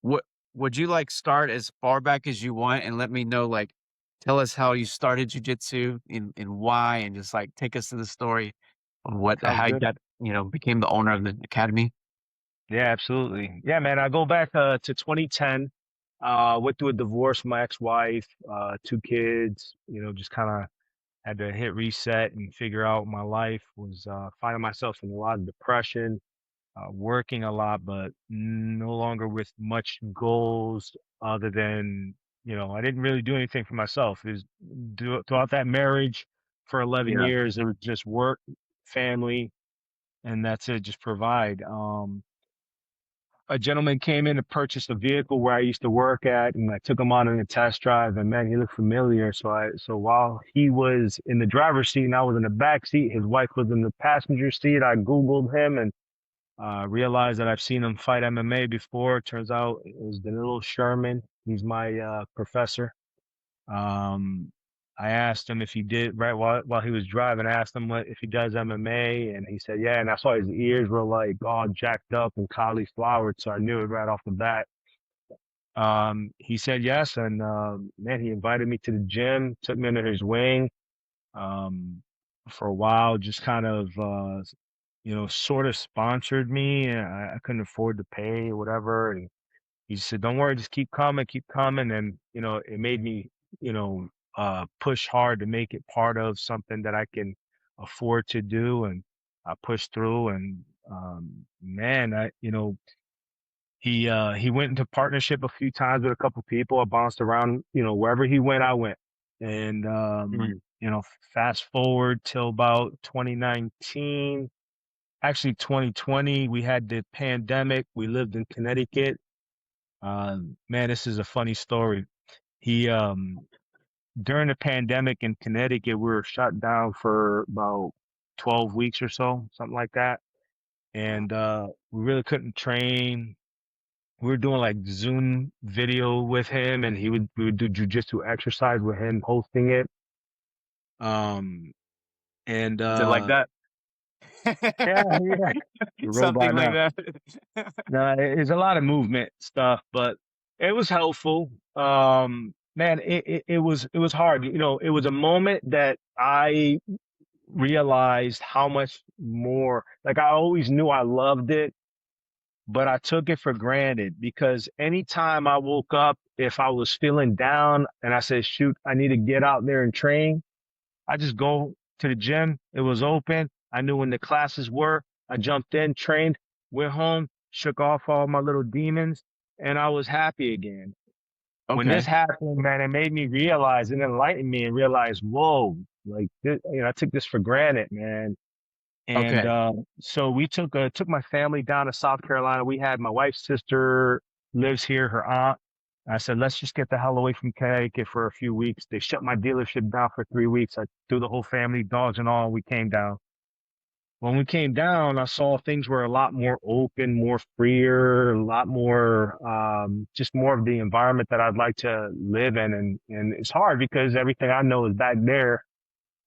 A: what would you, like, start as far back as you want and let me know, like tell us how you started jujitsu and why, and just, like, take us to the story of
C: Sounds
A: how you
C: good.
A: got became the owner of the academy?
C: Yeah, absolutely. Yeah, man, I go back to 2010. Went through a divorce with my ex-wife, two kids, just kind of had to hit reset and figure out my life. Was finding myself in a lot of depression, working a lot, but no longer with much goals other than, I didn't really do anything for myself. Throughout that marriage for 11
A: Yeah.
C: years, it was just work, family, and that's it, just provide. A gentleman came in to purchase a vehicle where I used to work at, and I took him on a test drive, and man, he looked familiar. So while he was in the driver's seat and I was in the back seat, his wife was in the passenger seat. I Googled him and realized that I've seen him fight MMA before. Turns out it was Danilo Sherman. He's my professor. Um, I asked him if he did right while he was driving. I asked him if he does MMA, and he said yeah. And I saw his ears were like all jacked up and cauliflowered, so I knew it right off the bat. He said yes, and man, he invited me to the gym, took me under his wing um, for a while, just kind of sort of sponsored me, and I couldn't afford to pay or whatever, and he said, "Don't worry, just keep coming." And it made me, you know, push hard to make it part of something that I can afford to do, and I pushed through. And man, he went into partnership a few times with a couple people. I bounced around, wherever he went, I went. And
A: Mhm.
C: fast forward till about 2019, actually 2020, we had the pandemic. We lived in Connecticut. Man, this is a funny story. He During the pandemic in Connecticut, we were shut down for about 12 weeks or so, something like that. And we really couldn't train. We were doing like Zoom video with him, and we would do jujitsu exercise with him hosting it. Um and
A: Is it like that?
C: Yeah, yeah. The
A: Something
C: robot
A: like
C: now.
A: that.
C: No, it's a lot of movement stuff, but it was helpful. Man, it was hard. It was a moment that I realized how much more, like, I always knew I loved it, but I took it for granted because anytime I woke up, if I was feeling down and I said, shoot, I need to get out there and train, I just go to the gym. It was open. I knew when the classes were. I jumped in, trained, went home, shook off all my little demons, and I was happy again. When this
A: Okay.
C: happened, man, it made me realize and enlighten me and realize, whoa, like this, I took this for granted, man. And
A: Okay.
C: so we took my family down to South Carolina. We had my wife's sister lives here, her aunt. I said, let's just get the hell away from Connecticut for a few weeks. They shut my dealership down for 3 weeks. I threw the whole family, dogs and all. We came down. When we came down, I saw things were a lot more open, more freer, a lot more, just more of the environment that I'd like to live in. And it's hard because everything I know is back there.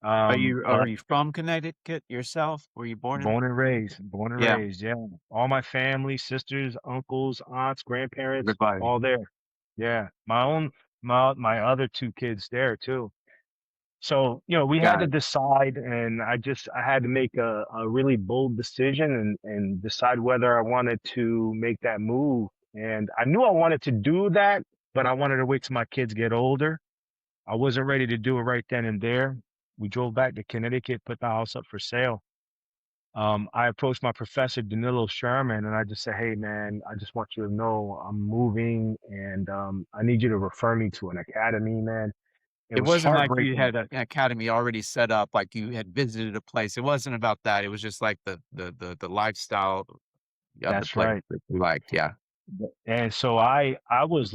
A: Are
C: But
A: you from Connecticut yourself? Were you born in?
C: born and
A: Yeah.
C: raised. Yeah. All my family, sisters, uncles, aunts, grandparents,
A: Everybody.
C: all there. Yeah. My other two kids there too. So, we had
A: Got
C: to
A: it.
C: decide, and I had to make a really bold decision and decide whether I wanted to make that move. And I knew I wanted to do that, but I wanted to wait till my kids get older. I wasn't ready to do it right then and there. We drove back to Connecticut, put the house up for sale. I approached my professor, Danilo Sherman, and I just said, hey, man, I just want you to know I'm moving and I need you to refer me to an academy, man. It
A: It
C: was
A: wasn't like you
C: heartbreaking.
A: had an academy already set up, like you had visited a place. It wasn't about that. It was just like the lifestyle of the
C: That's
A: place
C: right.
A: that you liked. Yeah.
C: And so I was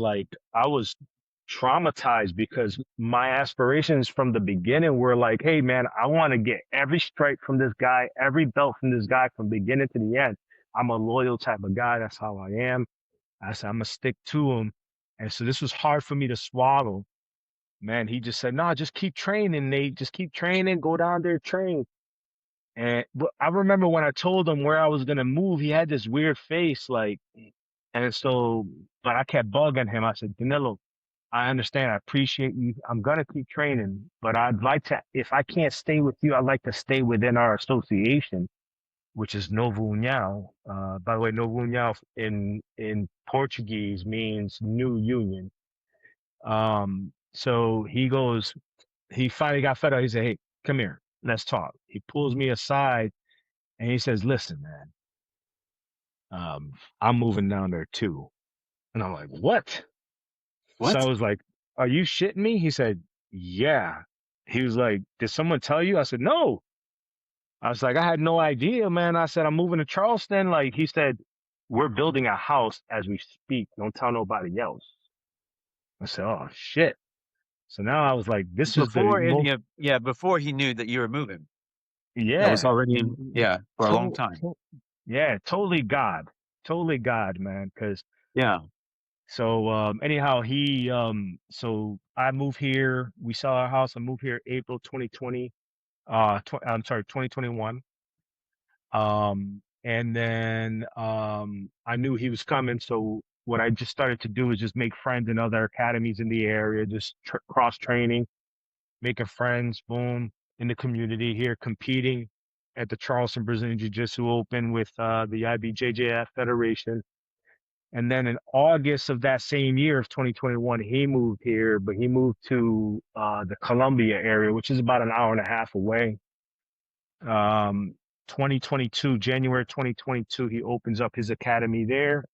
C: traumatized because my aspirations from the beginning were like, hey, man, I want to get every stripe from this guy, every belt from this guy from beginning to the end. I'm a loyal type of guy. That's how I am. I said, I'm gonna stick to him. And so this was hard for me to swallow. Man, he just said, no, just keep training, Nate. Just keep training. Go down there, train. And but I remember when I told him where I was gonna move, he had this weird face, like, and so, but I kept bugging him. I said, Danilo, I understand. I appreciate you. I'm gonna keep training, but I'd like to, if I can't stay with you, I'd like to stay within our association, which is Novo União. By the way, Novo União in Portuguese means new union. So he finally got fed up. He said, hey, come here, let's talk. He pulls me aside and he says, listen, man, I'm moving down there too. And I'm like, what? So I
A: What?
C: was like, are you shitting me? He said, yeah. He was like, did someone tell you? I said, no. I was like, I had no idea, man. I said, I'm moving to Charleston. Like, he said, we're building a house as we speak. Don't tell nobody else. I said, oh, shit. So now I was like, this is the
A: Before any
C: most,
A: of yeah, before he knew that you were moving. That was
C: yeah,
A: already in yeah, for a long
C: to,
A: time.
C: yeah, totally God, man. Cause
A: Yeah.
C: so, anyhow, so I moved here. We sell our house. I moved here April 2020. I'm sorry, 2021. And then I knew he was coming, so what I just started to do is just make friends in other academies in the area, just cross training, making friends, boom, in the community here, competing at the Charleston Brazilian Jiu-Jitsu Open with the IBJJF Federation. And then in August of that same year of 2021, he moved here, but he moved to the Columbia area, which is about an hour and a half away. 2022, January 2022, he opens up his academy there.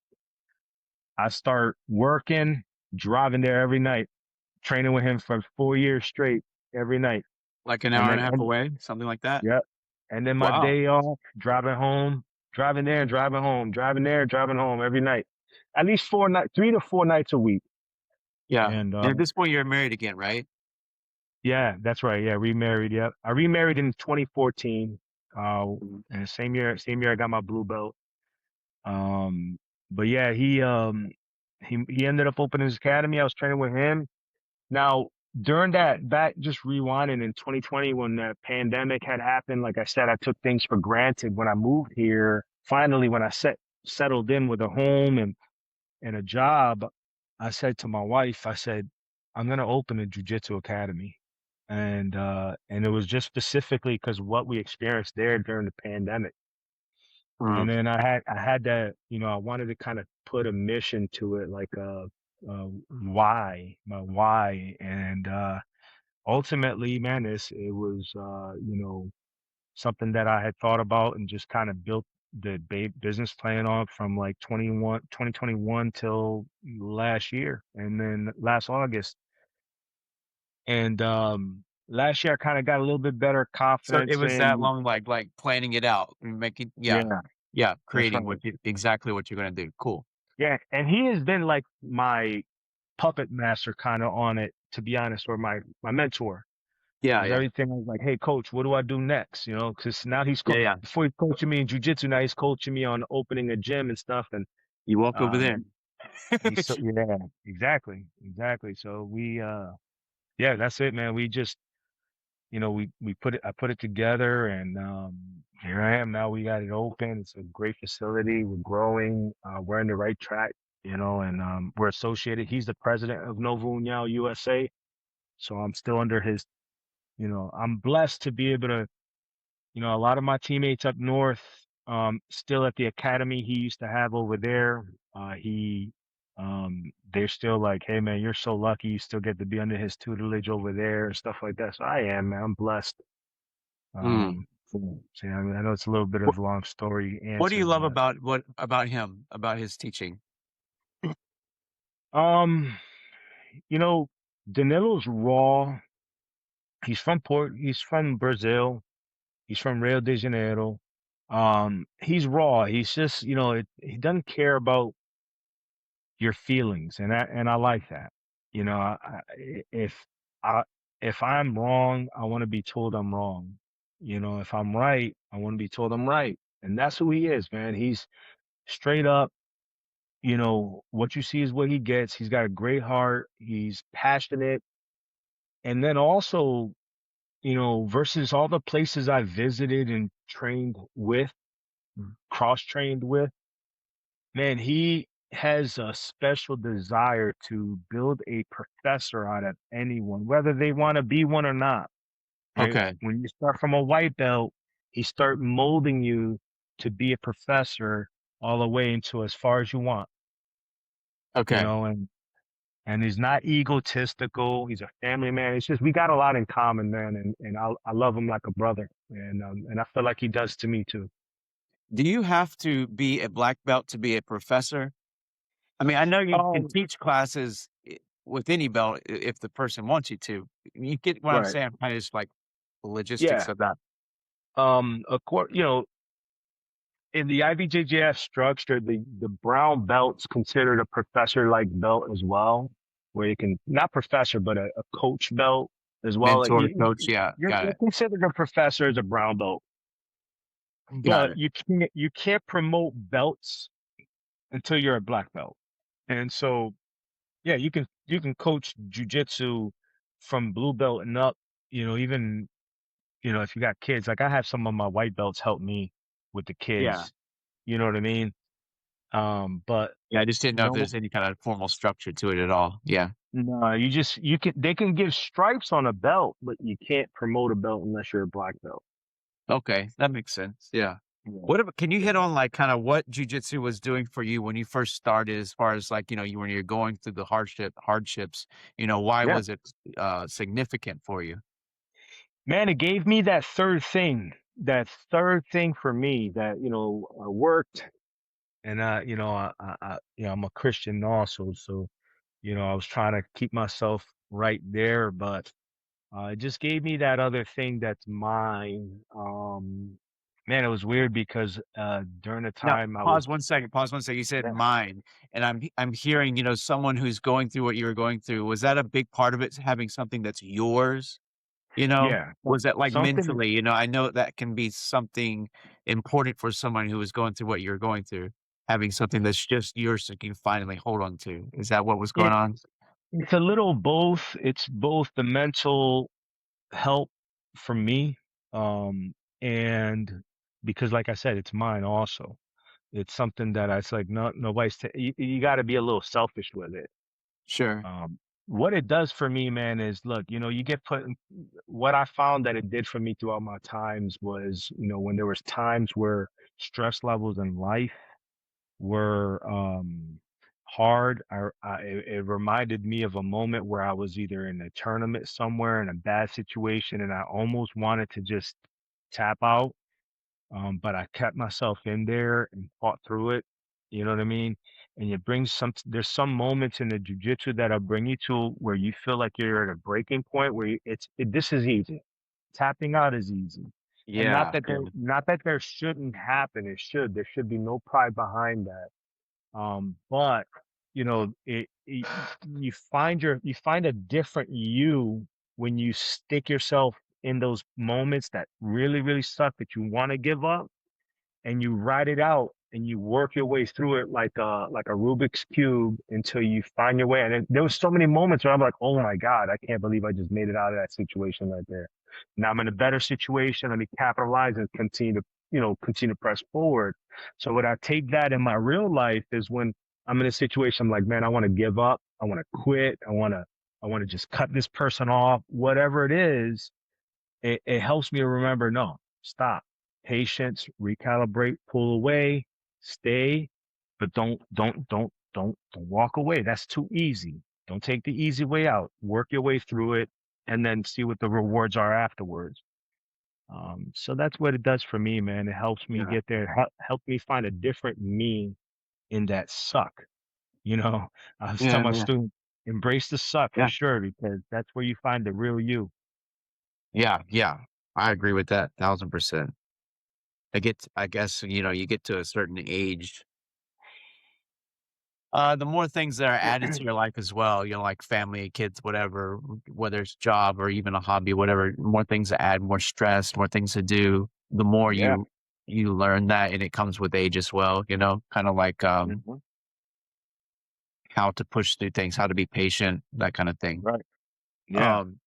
C: I start working, driving there every night, training with him for 4 years straight, every night.
A: Like an
C: And
A: hour and
C: then,
A: a half away, something like that?
C: yep. And then my
A: Wow.
C: day off, driving home, driving there, driving home, driving there, driving home every night. At least 3 to 4 nights a week.
A: Yeah.
C: And
A: And at this point, you're married again, right?
C: yeah, that's right. Yeah, remarried. Yep. I remarried in 2014.
A: Mhm.
C: And same year I got my blue belt. Um, but yeah, he ended up opening his academy. I was training with him. Now, during that, back just rewinding in 2020 when the pandemic had happened, like I said, I took things for granted when I moved here. Finally, when I settled in with a home and a job, I said to my wife, I said, I'm gonna open a jujitsu academy. And it was just specifically because what we experienced there during the pandemic.
A: Mhm.
C: And then I had to, I wanted to kind of put a mission to it, like why, my why. And ultimately, man, it was something that I had thought about and just kind of built the business plan on from like 2021 till last year, and then last August. And last year I kind of got a little bit better
A: So it
C: confidence
A: was that
C: in.
A: long, like planning it out and making, yeah,
C: Yeah,
A: yeah,
C: that's
A: creating
C: right.
A: exactly what you're gonna do. Cool.
C: Yeah, and he has been like my puppet master kind of on it, to be honest, or my mentor.
A: Yeah,
C: Because
A: yeah,
C: everything was like, hey, coach, what do I do next? You know, because now
A: yeah, yeah.
C: before he's coaching me in jujitsu, now he's coaching me on opening a gym and stuff. And
A: You walk over there.
C: um, he's so, yeah, exactly, exactly. So yeah, that's it, man. We just, I put it together, and here I am now. We got it open. It's a great facility. We're growing. We're in the right track, and we're associated. He's the president of Nova União USA. So I'm still under his, I'm blessed to be able to, a lot of my teammates up north, still at the academy he used to have over there. They're still like, hey man, you're so lucky you still get to be under his tutelage over there and stuff like that. So I am, man. I'm blessed.
A: Mm.
C: So yeah, I mean, I know it's a little bit
A: What
C: of a long story
A: what do you
C: answer,
A: love
C: but
A: about him, about his teaching?
C: um, you know, Danilo's raw. He's from Brazil. He's from Rio de Janeiro. He's raw. He's just, he doesn't care about your feelings, and I like that. You know, if I if I'm wrong, I want to be told I'm wrong. If I'm right, I want to be told I'm right. And that's who he is, man. He's straight up. What you see is what he gets. He's got a great heart. He's passionate. And then also, versus all the places I visited and trained with, cross trained with, man, he has a special desire to build a professor out of anyone, whether they want to be one or not. Right?
A: Okay,
C: When you start from a white belt, he start molding you to be a professor all the way into as far as you want,
A: okay.
C: and he's not egotistical. He's a family man. It's just we got a lot in common, man, and I love him like a brother, and I feel like he does to me too.
A: Do you have to be a black belt to be a professor? I mean, I know you can
C: Um,
A: teach classes with any belt if the person wants you to. You get what I'm
C: right.
A: saying? Kind of just like the logistics
C: Yeah.
A: of that.
C: Of course, in the IBJJF structure, the brown belt's considered a professor-like belt as well, where you can not professor, but a coach belt as well. Like
A: Mentor, coach. Yeah, got
C: you're
A: it.
C: considered a professor as a brown belt,
A: Got
C: but
A: it.
C: you can't promote belts until you're a black belt. And so, yeah, you can coach jujitsu from blue belt and up. Even if you got kids, like I have some of my white belts help me with the
A: Yeah.
C: kids. You know what I mean? But
A: Yeah, I just didn't know if
C: no,
A: there's any kind of formal structure to it at all. Yeah.
C: no, they can give stripes on a belt, but you can't promote a belt unless you're a black belt.
A: Okay, that makes sense. Yeah.
C: Yeah.
A: What about, can you hit on like kind of what jujitsu was doing for you when you first started, as far as like, when you're going through the hardships, why
C: Yeah.
A: was it significant for you?
C: Man, it gave me that third thing for me that, I worked and I'm a Christian also. So, I was trying to keep myself right there, but it just gave me that other thing that's mine. Man, it was weird because during the
A: Now,
C: time I was,
A: pause 1 second. Pause 1 second. You said
C: yeah,
A: mine, and I'm hearing, someone who's going through what you were going through. Was that a big part of it, having something that's yours?
C: yeah,
A: Was that like
C: something.
A: mentally? I know that can be something important for someone who is going through what you're going through, having something that's just yours that you can finally hold on to. Is that what was going
C: It,
A: on?
C: it's a little both. It's both the mental help for me, and because, like I said, it's mine also. It's something that it's like no, nobody's. You got to be a little selfish with it.
A: Sure.
C: What it does for me, man, is look, you get what I found that it did for me throughout my times was, when there was times where stress levels in life were hard. It reminded me of a moment where I was either in a tournament somewhere in a bad situation and I almost wanted to just tap out. But I kept myself in there and fought through it. You know what I mean? and you bring there's some moments in the jujitsu that'll bring you to where you feel like you're at a breaking point where this is easy. Tapping out is easy. And
A: Yeah, yeah,
C: not that there shouldn't happen. There should be no pride behind that. But you know, you find a different you when you stick yourself in those moments that really, really suck that you want to give up, and you write it out and you work your way through it like a Rubik's cube until you find your way. And there was so many moments where I'm like, oh my God, I can't believe I just made it out of that situation right there. Now I'm in a better situation. Let me capitalize and continue to press forward. So when I take that in my real life is when I'm in a situation, I'm like, man, I want to give up. I want to quit. I want to just cut this person off, whatever it is. It helps me to remember, no, stop, patience, recalibrate, pull away, stay, but don't walk away. That's too easy. Don't take the easy way out. Work your way through it and then see what the rewards are afterwards. So that's what it does for me, man. It helps me
A: yeah,
C: get there, help me find a different me in that suck. You know, I was telling
A: yeah,
C: my
A: yeah,
C: students, embrace the suck for
A: yeah,
C: sure, because that's where you find the real you.
A: yeah, yeah. I agree with that 1000%. I guess, you get to a certain age, the more things that are added to your life as well, like family, kids, whatever, whether it's job or even a hobby, whatever, more things to add, more stress, more things to do, the more
C: Yeah.
A: you learn that, and it comes with age as well, kind of like
C: Mhm.
A: how to push through things, how to be patient, that kind of thing.
C: Right. Yeah.
A: Um,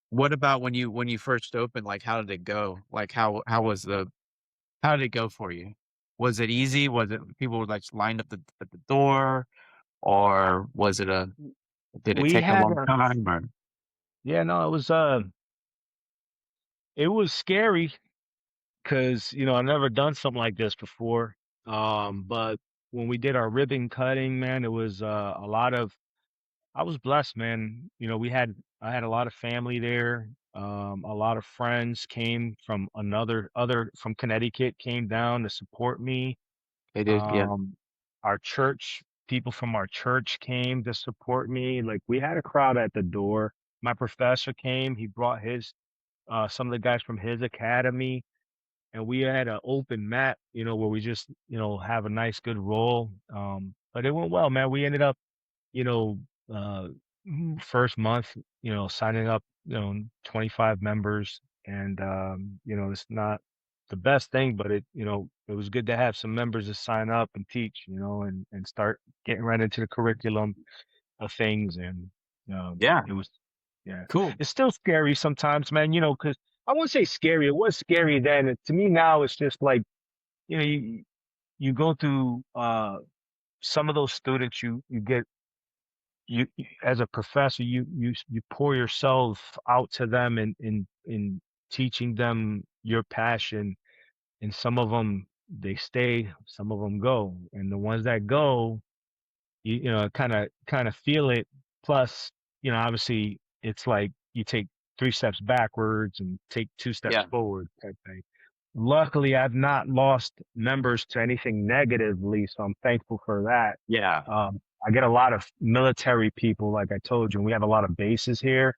A: what about when you first opened, like how did it go? Like how did it go for you? Was it easy? Was it people were like lined up at the door? Or was it a did it
C: We
A: take a
C: had
A: long
C: a
A: time or
C: yeah, no, it was scary because, I've never done something like this before. But when we did our ribbon cutting, man, it was a lot of I was blessed, man. I had a lot of family there. A lot of friends came from other from Connecticut came down to support me.
A: they did? Yeah,
C: Um, our church, people from our church came to support me. Like we had a crowd at the door. My professor came. He brought some of the guys from his academy, and we had an open mat, where we just, have a nice, good roll. But it went well, man. We ended up, you know, uh, first month, signing up, 25 members, and it's not the best thing, but it was good to have some members to sign up and teach, and start getting right into the curriculum of things, and
A: yeah,
C: it was, yeah,
A: cool.
C: it's still scary sometimes, man, because I won't say scary. It was scary then. To me now, it's just like, you know, you go through some of those students you get as a professor you pour yourself out to them in teaching them your passion, and some of them they stay, some of them go, and the ones that go kind of feel it. Plus, obviously it's like you take 3 steps backwards and take 2 steps
A: Yeah,
C: forward type thing. Luckily, I've not lost members to anything negatively, so I'm thankful for that.
A: yeah,
C: I get a lot of military people, like I told you, and we have a lot of bases here.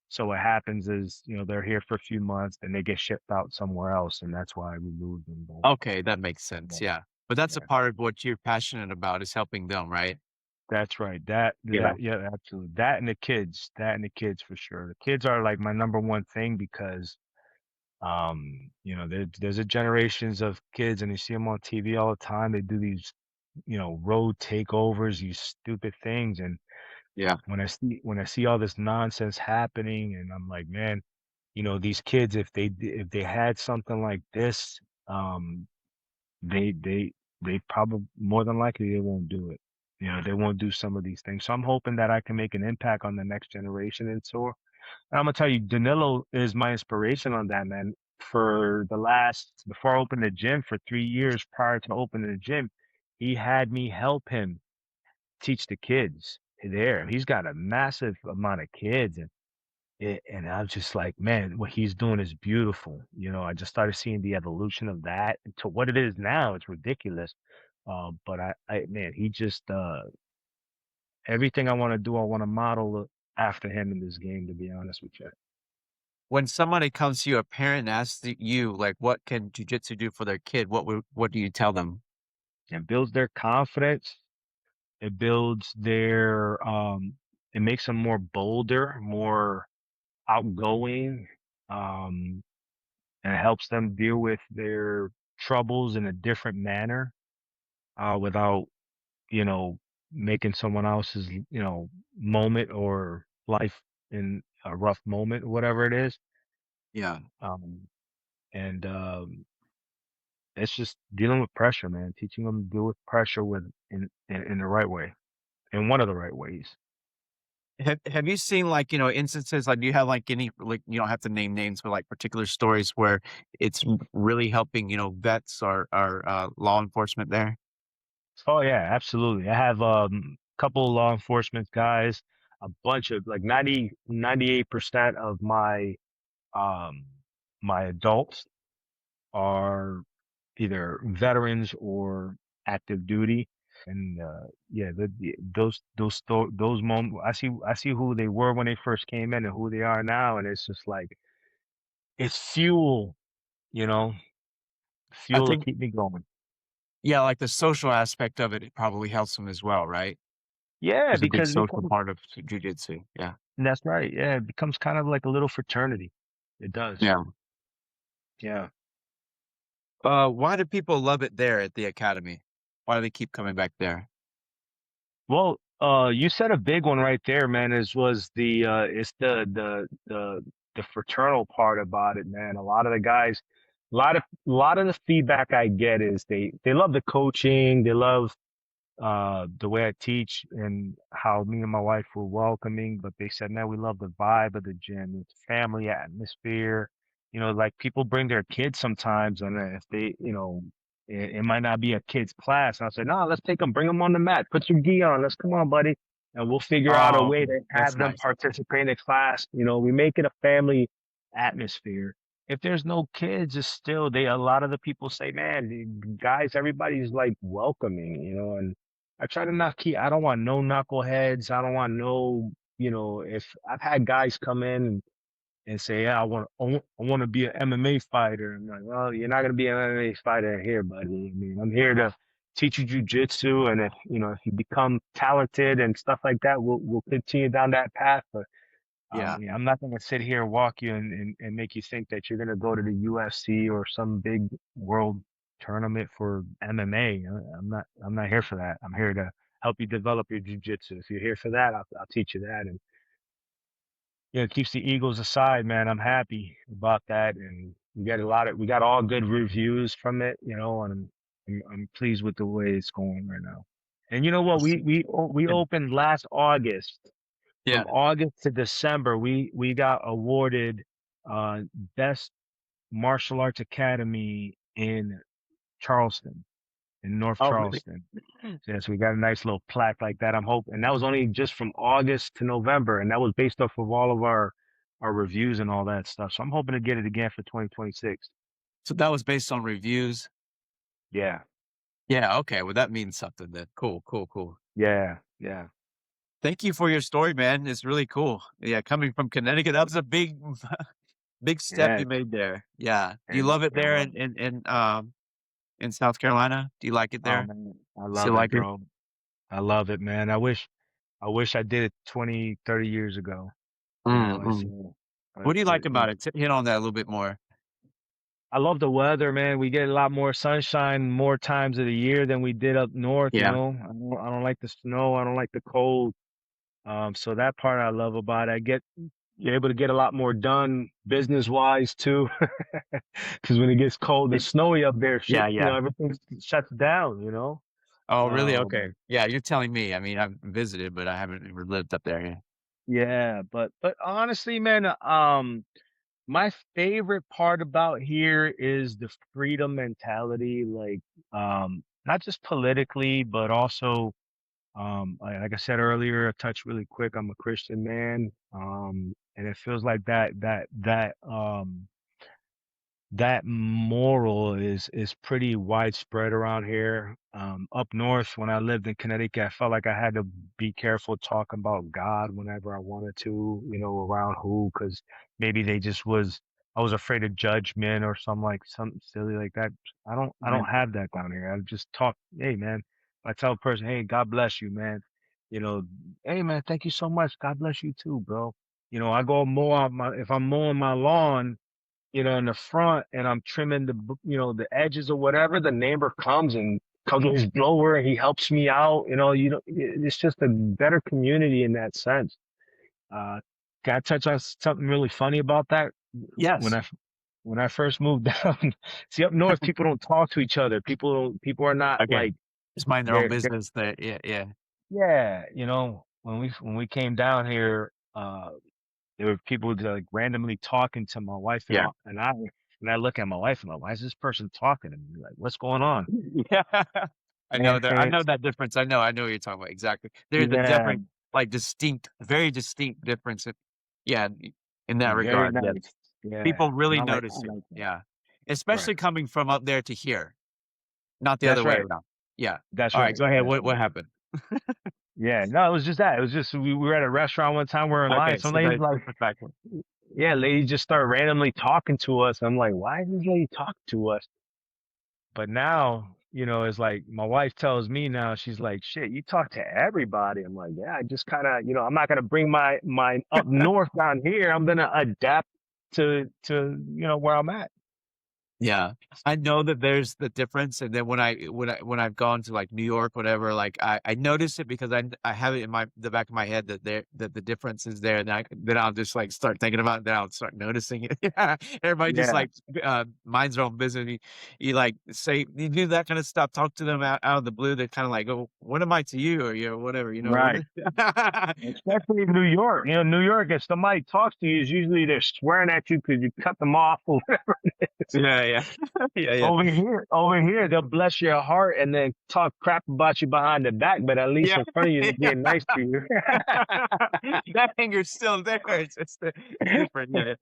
C: So what happens is, they're here for a few months, and they get shipped out somewhere else, and that's why we move them. But,
A: okay, that makes sense,
C: yeah,
A: yeah. But that's a
C: yeah,
A: part of what you're passionate about is helping them, right?
C: that's right.
A: Yeah,
C: Yeah, absolutely. That and the kids for sure. The kids are like my number one thing because there's a generations of kids, and you see them on TV all the time. They do these, road takeovers, these stupid things. And
A: yeah,
C: when I see all this nonsense happening, and I'm like, man, these kids, if they had something like this, um, they they they probably more than likely they won't do it. They won't do some of these things. So I'm hoping that I can make an impact on the next generation. And so I'm gonna tell you, Danilo is my inspiration on that, man. Before I opened the gym, for 3 years prior to opening the gym, he had me help him teach the kids there. He's got a massive amount of kids, and I was just like, man, what he's doing is beautiful. I just started seeing the evolution of that to what it is now. It's ridiculous. But man, he just everything I want to do, I want to model after him in this game. To be honest with you,
A: When somebody comes to you, a parent asks you, like, what can jujitsu do for their kid? What do you tell them?
C: it builds their confidence. It builds their it makes them more bolder, more outgoing, um, and it helps them deal with their troubles in a different manner, without, you know, making someone else's, moment or life in a rough moment, whatever it is.
A: Yeah.
C: Um, and it's just dealing with pressure, man. Teaching them to deal with pressure in the right way, in one of the right ways.
A: Have you seen, like, instances, like, do you have, like, any, like, you don't have to name names, but, like, particular stories where it's really helping, vets or law enforcement there?
C: Oh yeah, absolutely. I have couple of law enforcement guys, a bunch of like 98% of um my adults are either veterans or active duty. And yeah, those moments, I see who they were when they first came in and who they are now, and it's just like it's fuel, you know,
A: I
C: fuel to
A: think,
C: keep me going.
A: yeah, like, the social aspect of it probably helps them as well, right?
C: Yeah,
A: There's a big
C: because
A: social part of jujitsu. Yeah.
C: that's right. Yeah, it becomes kind of like a little fraternity. It does.
A: Yeah.
C: Yeah.
A: Why do people love it there at the academy? Why do they keep coming back there?
C: Well, you said a big one right there, man. Is was the it's the fraternal part about it, man. A lot of the guys, a lot of the feedback I get is they love the coaching, they love the way I teach and how me and my wife were welcoming, but they said, man, we love the vibe of the gym. It's family atmosphere. Like people bring their kids sometimes, and if they, it might not be a kid's class. And I said, no, let's take them, bring them on the mat, put your gi on, let's come on, buddy, and we'll figure out a
A: Oh,
C: way
A: okay.
C: to
A: That's
C: have them
A: nice.
C: participate in the class. We make it a family atmosphere. If there's no kids, it's still a lot of the people say, man, guys, everybody's like welcoming, and I try to not keep. I don't want no knuckleheads. I don't want no. If I've had guys come in and say, "Yeah, I want to be an MMA fighter," I'm like, "Well, you're not gonna be an MMA fighter here, buddy. I mean, I'm here to teach you jujitsu, and if you become talented and stuff like that, we'll continue down that path. But
A: Yeah.
C: yeah, I'm not gonna sit here and walk you and make you think that you're gonna go to the UFC or some big world tournament for MMA. I'm not here for that. I'm here to help you develop your jujitsu. If you're here for that, I'll teach you that. And it keeps the egos aside, man. I'm happy about that. And we got all good reviews from it, and I'm pleased with the way it's going right now. And you know what? We
A: And
C: opened last August.
A: yeah.
C: From August to December, we got awarded best martial arts academy in Charleston, in North
A: Oh, really?
C: Charleston. So, yes, we got a nice little plaque like that. I'm hoping, and that was only just from August to November, and that was based off of all of our reviews and all that stuff. So I'm hoping to get it again for 2026.
A: So that was based on reviews?
C: Yeah,
A: Yeah, okay, well, that means something then. Cool, cool, cool.
C: yeah, yeah,
A: Thank you for your story, man. It's really cool. Yeah, coming from Connecticut, that was a big big step
C: yeah.
A: you made there. Yeah. Do you
C: And
A: love it
C: it
A: there
C: was.
A: in South Carolina? Do you like it
C: Oh
A: there?
C: man, I
A: Still
C: love it,
A: like it?
C: bro. I love it, man. I wish I did it 20, 30 years ago.
A: Mm,
C: I
A: mm.
C: see.
A: What do you like
C: It
A: about it? Hit on that a little bit more.
C: I love the weather, man. We get a lot more sunshine more times of the year than we did up north,
A: Yeah.
C: I don't like the snow. I don't like the cold. So that part I love about it. You're able to get a lot more done business wise too. Because when it gets cold and
A: It
C: snowy up there, shit,
A: yeah, yeah.
C: everything shuts down.
A: Oh, really?
C: Um,
A: Okay. Yeah, you're telling me. I mean, I've visited, but I haven't ever lived up there, yeah.
C: yeah, but honestly, man, my favorite part about here is the freedom mentality, like not just politically, but also like I said earlier, a touch really quick. I'm a Christian man, and it feels like that that moral is pretty widespread around here. Up north, when I lived in Connecticut, I felt like I had to be careful talking about God whenever I wanted to, around who, because maybe I was afraid of judgment or something silly like that. I
A: Yeah.
C: don't have that down here. I just talk, hey man, I tell a person, hey, God bless you, man. You know, hey man, thank you so much. God bless you too, bro. I go if I'm mowing my lawn, in the front and I'm trimming the edges or whatever, the neighbor comes with his blower and he helps me out. It's just a better community in that sense. Uh, can I touch on something really funny about that? When
A: Yes.
C: I when I first moved down, see up north, people don't talk to each other. People are not
A: Okay.
C: like
A: Just mind their own
C: they're
A: business. Yeah, yeah.
C: yeah, when we came down here, there were people like randomly talking to my wife
A: Yeah.
C: and I look at my wife and I'm like, why is this person talking to me? Like, what's going on?
A: Yeah. I
C: And
A: know that difference. I know what you're talking about, exactly. There's a
C: yeah,
A: different, like, very distinct difference yeah, in that
C: very
A: regard, yes.
C: nice. Yeah.
A: People
C: And
A: really
C: I
A: notice it,
C: like that.
A: yeah.
C: Right.
A: Especially coming from up there to here, not the
C: That's
A: other way
C: right.
A: around. Yeah.
C: That's
A: Alright,
C: right.
A: go ahead.
C: That's
A: What
C: right.
A: happened?
C: Yeah. No, it was just that. It was just we were at a restaurant one time, we're in line.
A: Okay,
C: Some
A: so
C: lady's like,
A: the fact one.
C: yeah, lady just started randomly talking to us. I'm like, why is this lady talking to us? But now, it's like my wife tells me now, she's like, shit, you talk to everybody. I'm like, yeah, I just kind of, I'm not gonna bring my up north down here. I'm gonna adapt to where I'm at.
A: Yeah. I know that there's the difference, and then when I've gone to, like, New York, whatever, like, I notice it because I have it in the back of my head that the difference is there, and then I'll just, like, start thinking about it, then I'll start noticing it. Yeah. Everybody just,
C: Yeah,
A: like, minds their own business. Like, say you do that kinda stuff, talk to them out of the blue, they're kinda like, "Oh, what am I to you?" Or, whatever, what.
C: right. Especially in New York. New York, if somebody talks to you, is usually they're swearing at you because you cut them off or whatever it is.
A: Yeah, yeah. Yeah, yeah.
C: Over here, they'll bless your heart and then talk crap about you behind the back, but at least
A: Yeah.
C: in front of you, they're
A: Yeah.
C: being nice to you.
A: That anger's still there. It's just different. Yeah,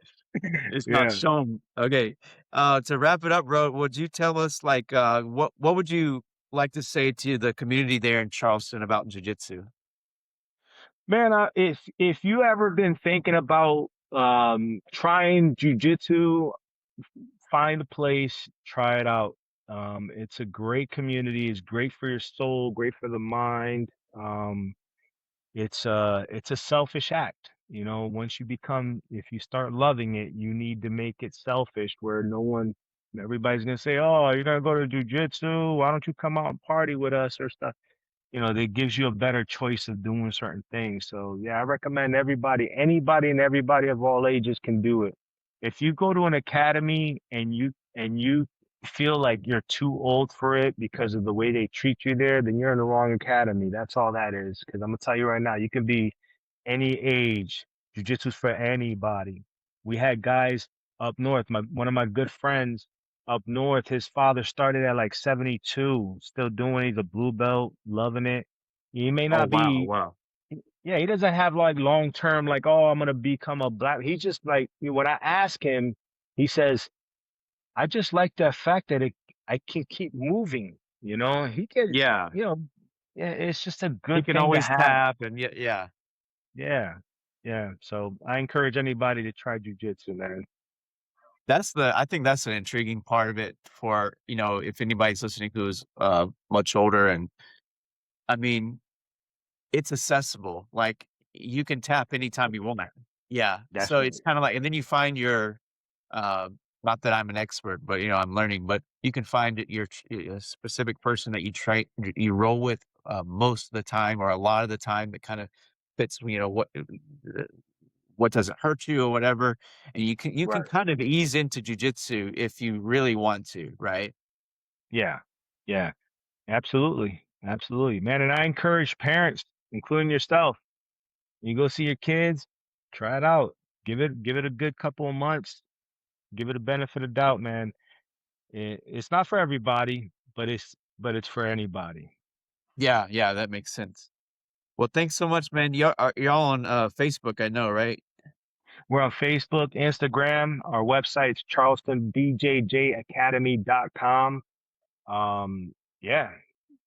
A: it's not
C: Yeah.
A: shown. Okay. To wrap it up, bro, would you tell us like what would you like to say to the community there in Charleston about jujitsu?
C: Man, if you ever been thinking about trying jujitsu, find a place, try it out. It's a great community. It's great for your soul, great for the mind. Um, it's a selfish act. Once if you start loving it, you need to make it selfish where everybody's gonna say, "Oh, you're gonna go to jujitsu. Why don't you come out and party with us or stuff?" That gives you a better choice of doing certain things. So yeah, I recommend anybody and everybody of all ages can do it. If you go to an academy and you feel like you're too old for it because of the way they treat you there, then you're in the wrong academy. That's all that is. Because I'm gonna tell you right now, you can be any age. Jiu-jitsu's for anybody. We had guys up north. One of my good friends up north, his father started at like 72, still doing it. He's a blue belt, loving it. He may
A: Oh
C: not
A: wow,
C: be,
A: wow.
C: yeah, he doesn't have like long term, like, oh, I'm gonna become a black. He's just like, when I ask him, he says, I just like the fact that I can keep moving. He can,
A: Yeah.
C: yeah, it's just a
A: He
C: good
A: can
C: thing to
A: always
C: have.
A: tap and yeah, yeah.
C: Yeah. Yeah. So I encourage anybody to try jujitsu, man.
A: I think that's an intriguing part of it for, if anybody's listening who's much older and I mean, it's accessible. Like you can tap anytime you want. Yeah.
C: That's
A: So it's
C: right.
A: kind of like, and then you find uh, not that I'm an expert, but I'm learning, but you can find a specific person that you roll with most of the time or a lot of the time that kind of fits, what doesn't hurt you or whatever. And you can
C: Right.
A: kind of ease into jujitsu if you really want to, right?
C: Yeah. Yeah. Absolutely. Absolutely, man. And I encourage parents, including yourself, you go see your kids, try it out. Give it a good couple of months. Give it a benefit of doubt, man. It's not for everybody, but it's for anybody.
A: Yeah, yeah, that makes sense. Well, thanks so much, man. Y'all on Facebook, I know, right?
C: We're on Facebook, Instagram. Our website's charlestonbjjacademy.com. Yeah,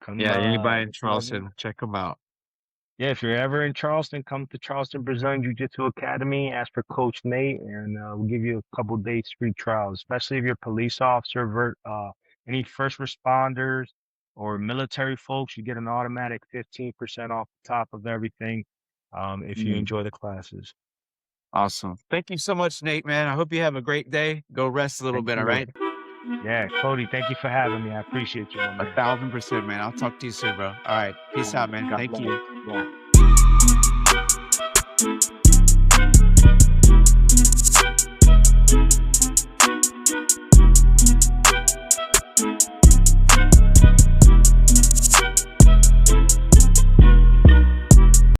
C: come
A: Yeah, anybody in
C: come on in.
A: Charleston, check them out.
C: Yeah, if you're ever in Charleston, come to Charleston Brazilian Jiu-Jitsu Academy, ask for Coach Nate, and we'll give you a couple days free trials, especially if you're a police officer, any first responders or military folks, you get an automatic 15% off the top of everything if you
A: Mm,
C: enjoy the classes.
A: awesome. Thank you so much, Nate, man. I hope you have a great day. Go rest a little
C: Thank
A: bit, all
C: you.
A: right?
C: Yeah, Cody, thank you for having me. I appreciate you, my man.
A: 1000%, man. I'll talk to you soon, bro. All right. Peace out, man.
C: God
A: Thank
C: bless.
A: you.
C: Yeah.